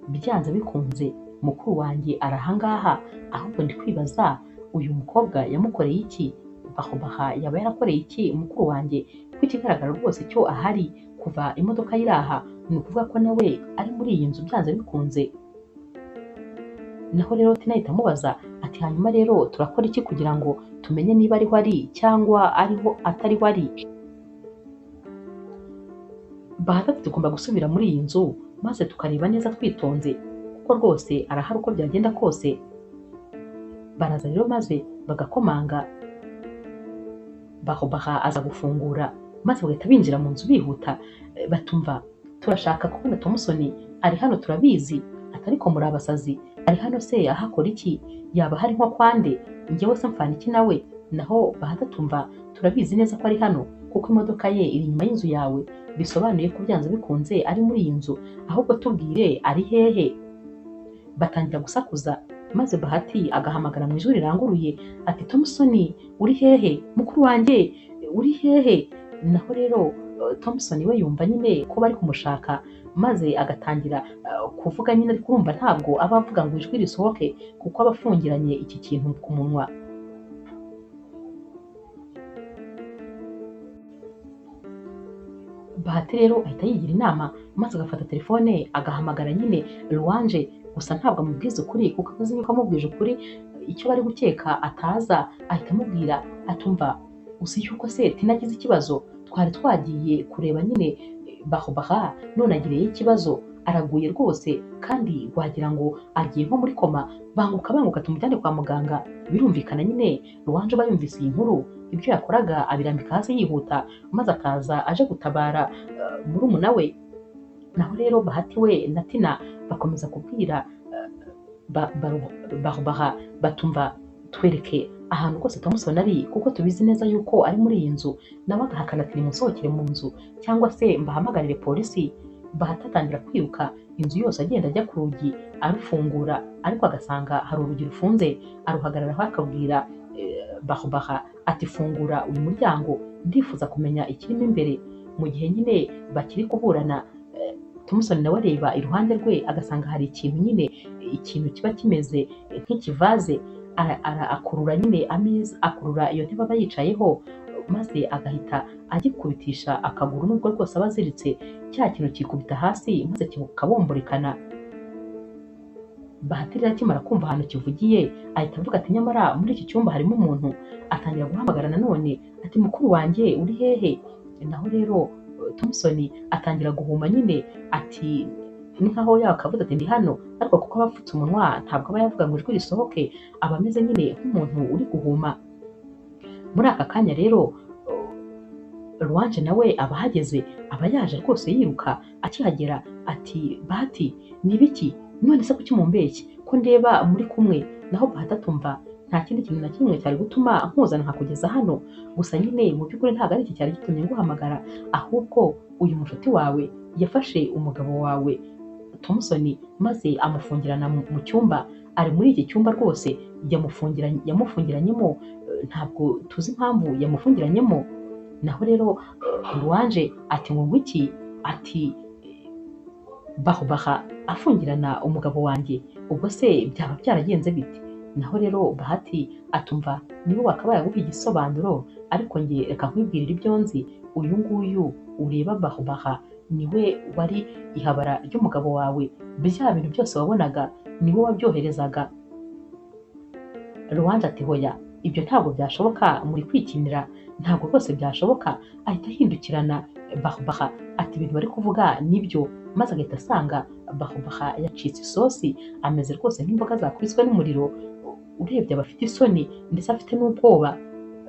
byanze bikunze mukuru wanjye ari ahangaha, ahubwo ndi kwibaza uyu mukobwa yamukoreye iki? Baha yaba yarakoreye iki mukuru wanjye? Kuko ikigaragara rwose cyo ahari kuva imodoka ye iri aha, ni ukuvuga ko nawe ari muri iyi nzu byanze bikunze. Naho rero Tina ahita amubaza ati hanyuma rero turakora iki kugira ngo tumenye niba ariho ari cyangwa ariho atariho ari? Bahati ati tugomba gusubira muri iyi nzu maze tukareba neza twitonze, kuko rwose arahari uko byagenda kose. Baraza rero maze bagakomanga. Baha aza gufungura maze bagahita binjira mu nzu bihuta. Batumva turashaka kubona Thompson ari hano turabizi, ariko muri abasazi, ari hano se ahakora iki? Yaba hari nko kwande? Njyewe se mfana iki nawe? Naho Bahati atumva turabizi neza ko ari hano kuko imodoka ye iri inyuma y'inzu yawe, bisobanuye ko byanze bikunze ari muri iyi nzu, ahubwo tubwire ari hehe? Batangira gusakuza maze Bahati agahamagara mu ijwi riranguruye ati Thompson uri hehe? Mukuru wanjye uri hehe? Naho rero Thompson we yumva nyine ko bari kumushaka maze agatangira kuvuga nyine, ariko urumva ntabwo aba avuga ngo ijwi risohoke kuko aba afungiranye iki kintu ku munwa. Bahati rero ahita yigira inama maze agafata telefone agahamagara nyine Louange, gusa ntabwo amubwiza ukuri kuko azi yuko amubwije ukuri icyo bari gukeka ataza. Ahita amubwira atumva uzi yuko se Tina agize ikibazo, twari twagiye kureba nyine Baha none agiriye ikibazo, araguye rwose kandi wagira ngo agiye nko muri koma, banguka tumujyane kwa muganga. Birumvikana nyine Louange aba yumvise iyi nkuru, ibyo yakoraga abirambika hasi yihuta maze akaza aje gutabara murumuna we. Naho rero Bahati we na Tina bakomeza kubwira Baha batumva twereke ahantu rwose Thompson ari kuko tubizi neza yuko ari muri iyi nzu. Nawe agahakana ati nimusohokere mu nzu cyangwa se mbahamagarire polisi. Bahati atangira kwiruka inzu yose agenda ajya ku rugi arufungura, ariko agasanga hari urugi rufunze. Aruhagararaho akabwira Baha ati fungura uyu muryango, ndifuza kumenya ikirimo imbere. Mu gihe nyine bakiri kuburana, Thompson nawe areba iruhande rwe agasanga hari ikintu nyine, ikintu kiba kimeze nk'ikivaze. Akurura nyine ameza, akurura iyo ntebe aba yicayeho maze agahita agikubitisha akaguru, nubwo rwose aba aziritse, cya kintu kikubita hasi maze kikabomborekana. Bahati rero akimara kumva ahantu kivugiye ahita avuga ati nyamara muri iki cyumba harimo umuntu. Atangira guhamagara nanone ati mukuru wanjye uri hehe? Naho rero Thompson atangira guhuma nyine ati ni nkaho yakavuze ati ndi hano, ariko kuko aba afutse umunwa ntabwo aba yavuga ngo ijwi risohoke, aba ameze nyine nk'umuntu uri guhuma. Muri aka kanya rero Louange nawe aba ahageze, aba yaje rwose yiruka. Akihagera ati Bahati ni ibiki? None se kuki mumbeshye ko ndeba muri kumwe? Naho Bahati atumva nta kindi kintu na kimwe cyari gutuma nkuzana nkakugeza hano, gusa nyine mu by'ukuri ntabwo ari iki cyari gitumye nguhamagara, ahubwo uyu mushuti wawe yafashe umugabo wawe Thompson maze amufungirana mu cyumba. Ari muri iki cyumba rwose yamufungiranyemo, ntabwo tuzi impamvu yamufungiranyemo. Naho rero Louange ati ngo iki? Ati Baha afungirana umugabo wanjye, ubwo se byaba byaragenze bite? Naho rero Bahati atumva nibo wakabaye aguha igisobanuro, ariko njye reka nkwibwirira ibyo nzi. Uyu nguyu ureba Baha niwe wari ihabara ry'umugabo wawe, bya bintu byose wabonaga niwe wabyoherezaga. Louange ati hoya, ibyo ntabwo byashoboka, muri kwikinira, ntabwo rwose byashoboka. Ahita ahindukirana Baha ati ibintu bari kuvuga nibyo, maze agahita asanga Baha yacitse isosi, ameze rwose nk'imboga zakubiswe n'umuriro. Urebye aba afite isoni ndetse afite n'ubwoba.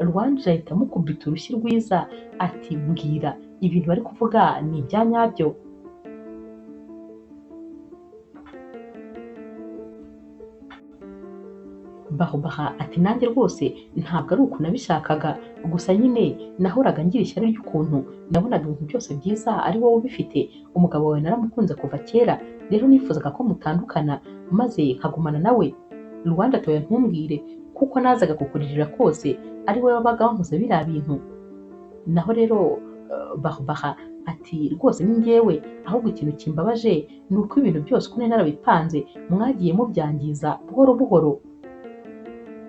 Louange ahita amukubita urushyi rwiza ati mbwira, ibintu bari kuvuga ni ibya nyabyo? Bahubaha ati nanjye rwose ntabwo ari uku nabishakaga, gusa nyine nahoraga ngira ishyari ry'ukuntu nabonaga ibintu byose byiza ari wowe ubifite. Umugabo wawe naramukunze kuva kera, rero nifuzaga ko mutandukana maze nkagumana nawe. Rwanda atoya ntumbwire kuko nazaga kukuririra kose ari wowe wabaga wankoze biriya bintu. Naho rero Bahubaha ati rwose ni njyewe, ahubwo ikintu kimbabaje ni uko ibintu byose uko nari narabipanze mwagiye mubyangiza buhoro buhoro.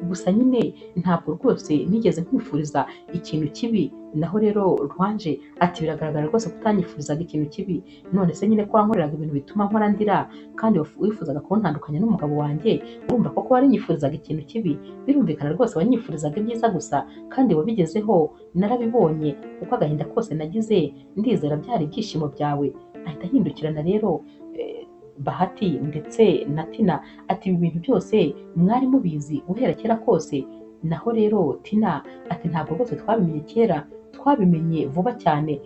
Gusa nyine ntabwo rwose nigeze nkwifuriza ikintu kibi. Naho rero Rwanje ati biragaragara rwose ko utanyifurizaga ikintu kibi, none se nyine ko wankoreraga ibintu bituma nkora ndira kandi wifuzaga kuntandukanya n'umugabo wanjye, urumva koko warinyifurizaga ikintu kibi? Birumvikana rwose wanyifurizaga ibyiza gusa kandi wabigezeho, narabibonye kuko agahinda kose nagize ndizera byari ibyishimo byawe. Ahita ahindukirana rero Bahati ndetse na Tina ati ibi bintu byose mwari mubizi guhera kera kose? Naho rero Tina ati ntabwo rwose twabimenye kera, twabimenye vuba cyane.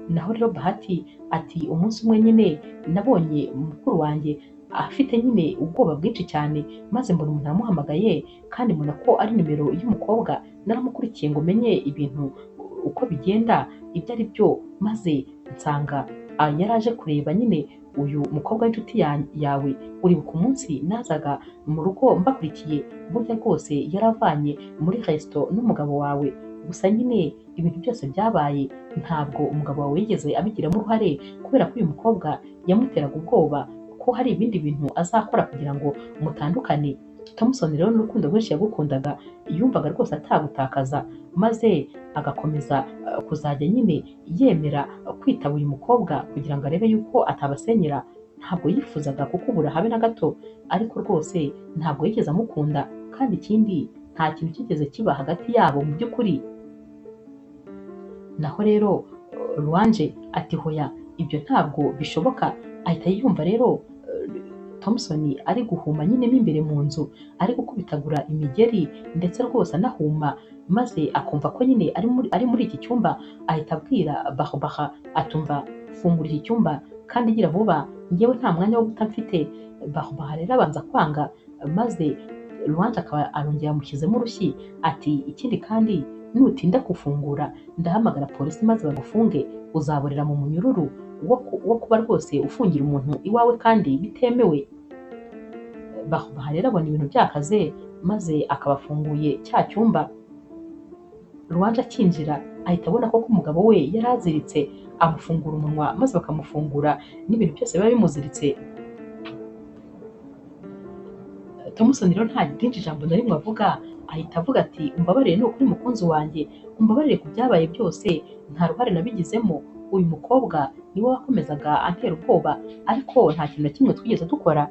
Naho rero Bahati ati umunsi umwe nyine nabonye mukuru wanjye afite nyine ubwoba bwinshi cyane, maze mbona umuntu aramuhamagaye kandi mbona ko ari nimero y'umukobwa. Naramukurikiye ngo menye ibintu uko bigenda ibyo ari byo, maze nsanga yari aje kureba nyine uyu mukobwa w'inshuti yawe. Uribuka umunsi nazaga mu rugo mbakurikiye? Burya rwose yaravanye muri resto n'umugabo wawe. Gusa nyine ibintu byose byabaye ntabwo umugabo wawe yigeze abigiramo uruhare, kubera ko uyu mukobwa yamuteraga ubwoba ko hari ibindi bintu azakora kugira ngo mutandukane. Thompson rero n'urukundo rwinshi yagukundaga yumvaga rwose atagutakaza, maze agakomeza kuzajya nyine yemera kwitaba uyu mukobwa kugira ngo arebe yuko atabasenyera. Ntabwo yifuzaga kukubura habe na gato, ariko rwose ntabwo yigeze amukunda, kandi ikindi nta kintu kigeze kiba hagati yabo mu by'ukuri. Naho rero Rwanje ati hoya ibyo ntabwo bishoboka. Ahita yumva rero Thompson ari guhuma nyine mo imbere mu nzu, ari gukubitagura imigeri ndetse rwose anahuma, maze akumva ko nyine ari muri iki cyumba. Ahita abwira Bahubaha atumva fungura iki cyumba kandi gira vuba, njyewe nta mwanya wo guta mfite. Bahubaha rero abanza kwanga, maze Rwanje akaba arongera amushyizemo urushyi ati ikindi kandi nutinda gufungura ndahamagara polisi maze bagufunge, uzaborera mu munyururu wo kuba rwose ufungira umuntu iwawe kandi bitemewe. Bahubaha rero abona ibintu byakaze, maze akaba afunguye cya cyumba. Rwanje akinjira ahita abona ko umugabo we yari aziritse, amufungura umunwa maze bakamufungura n'ibintu byose biba bimuziritse. Thompson rero nta ryinshi ijambo na rimwe avuga, ahita avuga ati umbabarire ni ukuri mukunzi wanjye, umbabarire ku byabaye byose, nta ruhare nabigizemo. Uyu mukobwa niwe wakomezaga antera ubwoba, ariko nta kintu na kimwe twigeze dukora.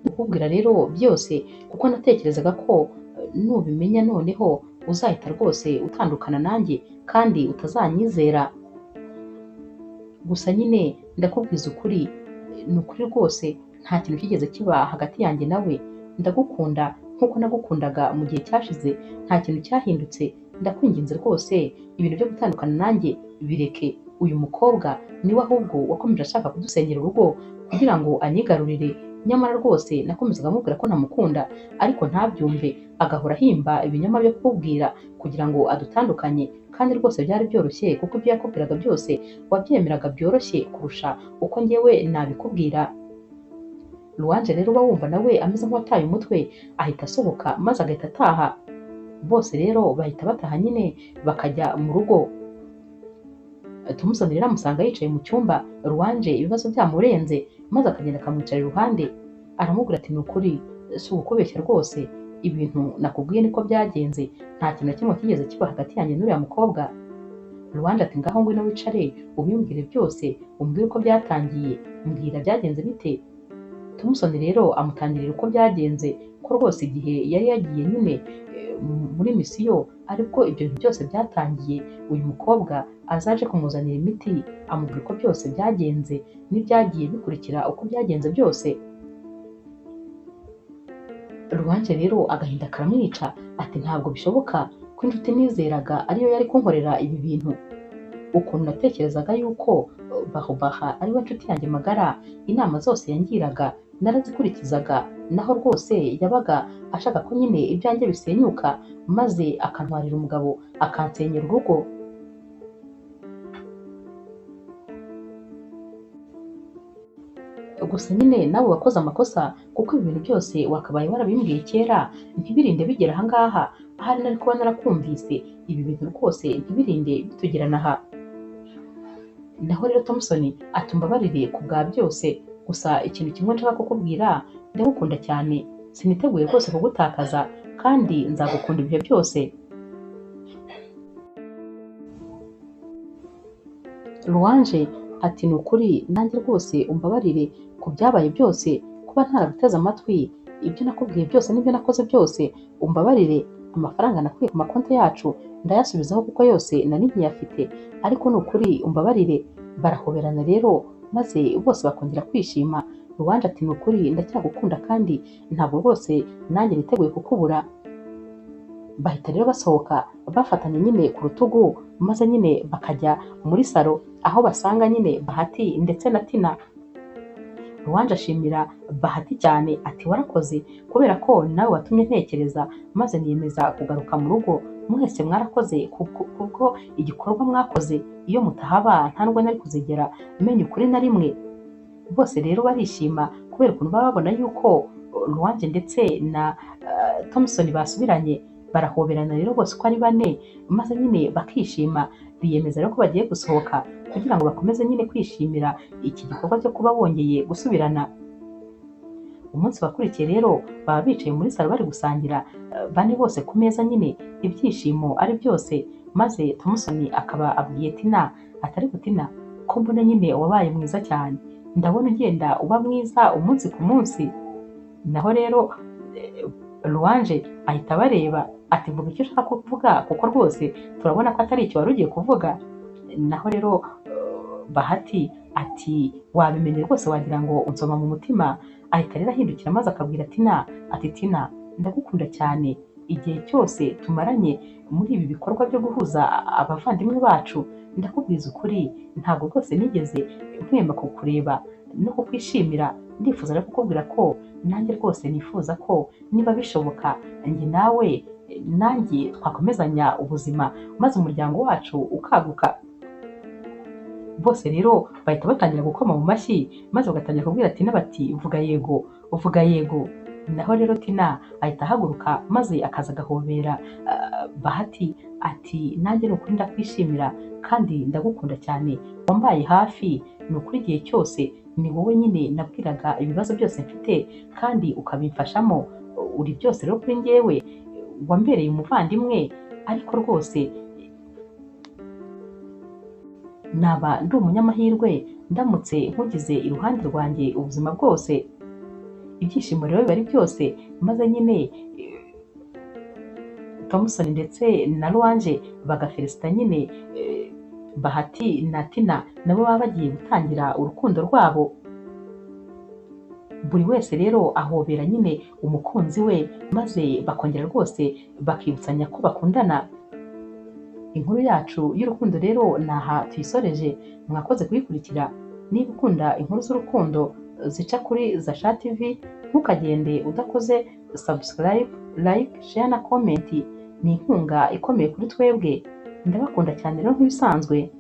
Kukubwira rero byose kuko natekerezaga ko nubimenya noneho uzahita rwose utandukana nanjye kandi utazanyizera. Gusa nyine ndakubwiza ukuri, ni ukuri rwose nta kintu kigeze kiba hagati yanjye nawe. Ndagukunda nk'uko nagukundaga mu gihe cyashize, nta kintu cyahindutse. Ndakwinginze rwose ibintu byo gutandukana nanjye bireke. Uyu mukobwa niwe ahubwo wakomeje ashaka kudusenyera urugo kugira ngo anyigarurire. Nyamara rwose nakomezaga amubwira ko ntamukunda, ariko ntabyumve, agahora ahimba ibinyoma byo kukubwira kugira ngo adutandukanye. Kandi rwose byari byoroshye kuko ibyo yakubwiraga byose wabyemeraga byoroshye kurusha uko njyewe nabikubwira. Rwanje rero uba wumva nawe ameze nk'uwataye umutwe, ahita asohoka maze agahita ataha. Bose rero bahita bataha nyine bakajya mu rugo. Thompson rero amusanga yicaye mu cyumba, Rwanje ibibazo byamurenze, maze akagenda akamwicara iruhande. Aramubwira ati ni ukuri si ukubeshya rwose, ibintu nakubwiye niko byagenze, nta kintu na kimwe kigeze kiba hagati yanjye n'uriya mukobwa. Rwanda ati ngaho ngwino wicare ubimbwire byose, umbwire uko byatangiye, mbwira byagenze bite. Thompson rero amutangirira uko byagenze, ko rwose igihe yari yagiye nyine muri misiyo aribwo ibyo bintu byose byatangiye. Uyu mukobwa azaje kumuzanira imiti, amubwira uko byose byagenze n'ibyagiye bikurikira uko byagenze byose. Ruwanje rero agahinda karamwica ati ntabwo bishoboka ko inshuti nizeraga ariyo yari kunkorera ibi bintu. Ukuntu natekerezaga yuko Bahubaha ari we nshuti yanjye magara, inama zose yangiraga narazikurikizaga, naho rwose yabaga ashaka ko nyine ibyanjye bisenyuka maze akantwarira umugabo akansenyera urugo. Gusa nyine nawe wakoze amakosa kuko ibi bintu byose wakabaye warabimbwiye kera ntibirinde bigera aha ngaha, ahari nari kuba narakumvise ibi bintu rwose ntibirinde bitugirana aha. Naho rero Thompson ati umbabarire ku bwa byose, gusa ikintu kimwe nshaka kukubwira, ndagukunda cyane, siniteguye rwose kugutakaza kandi nzagukunda ibihe byose. Ruwanje ati ni ukuri nanjye rwose umbabarire ku byabaye byose, kuba ntarabiteze amatwi, ibyo nakubwiye byose n'ibyo nakoze byose umbabarire. Amafaranga nakuye ku makonti yacu ndayasubizaho kuko yose nari nkiyafite, ariko ni ukuri umbabarire. Barahoberana rero maze bose bakongera kwishima. Ruwanje ati ni ukuri ndacyagukunda kandi ntabwo rwose nanjye niteguye kukubura. Bahita rero basohoka bafatanye nyine ku rutugu, maze nyine bakajya muri salo aho basanga nyine Bahati ndetse na Tina. Ruwanje ashimira Bahati cyane ati warakoze kubera ko nawe watumye ntekereza maze niyemeza kugaruka mu rugo. Mwese mwarakoze kubwo igikorwa mwakoze, iyo mutahaba nta nubwo nari kuzigera menya ukuri na rimwe. Bose rero barishima kubera ukuntu baba babona yuko Ruwanje ndetse na Thompson basubiranye. Barahoberana rero bose uko ari bane, maze nyine bakishima. Biyemeza rero ko bagiye gusohoka kugira ngo bakomeze nyine kwishimira iki gikorwa cyo kuba bongeye gusubirana. Umunsi wakurikiye rero baba bicaye muri salo bari gusangira, bane bose ku meza nyine, ibyishimo ari byose. Maze Thompson akaba abwiye Tina atari Tina, ko mbona nyine wabaye mwiza cyane, ndabona ugenda uba mwiza umunsi ku munsi. Naho rero Ruwanje ahita abareba ati vuga icyo ushaka kuvuga kuko rwose turabona ko atari icyo wari ugiye kuvuga. Naho rero Bahati ati wabimenye rwose wagira ngo unsoma mu mutima. Ahita rero ahindukira maze akabwira Tina ati Tina ndagukunda cyane, igihe cyose tumaranye muri ibi bikorwa byo guhuza abavandimwe bacu, ndakubwiza ukuri ntabwo rwose nigeze mpwema kukureba no kukwishimira. Ndifuza rero kukubwira ko nanjye rwose nifuza ko niba bishoboka njye nawe nanjye twakomezanya ubuzima maze umuryango wacu ukaguka. Bose rero bahita batangira gukoma mu mashyi maze bagatangira kubwira Tina bati vuga yego, uvuga yego. Naho rero Tina ahita ahaguruka maze akaza agahobera Bahati ati nanjye ni ukuri ndakwishimira kandi ndagukunda cyane, wambaye hafi, ni ukuri igihe cyose ni wowe nyine nabwiraga ibibazo byose mfite kandi ukabimfashamo. Uri byose rero kuri njyewe, wambereye umuvandimwe, ariko rwose naba ndi umunyamahirwe ndamutse nkugize iruhande rwanjye ubuzima bwose. Ibyishimo rero biba ari byose, maze nyine Thompson ndetse na Ruwanje bagafelicita nyine Bahati na Tina, nabo baba bagiye gutangira urukundo rwabo. Buri wese rero ahobera nyine umukunzi we maze bakongera rwose bakibutsanya ko bakundana. Inkuru yacu y'urukundo rero naha tuyisoreje. Mwakoze kuyikurikira. Niba ukunda inkuru z'urukundo zica kuri Zasha TV, ntukagende udakoze subscribe, like, share na comment. Ni inkunga ikomeye kuri twebwe. Ndabakunda cyane rero nk'ibisanzwe.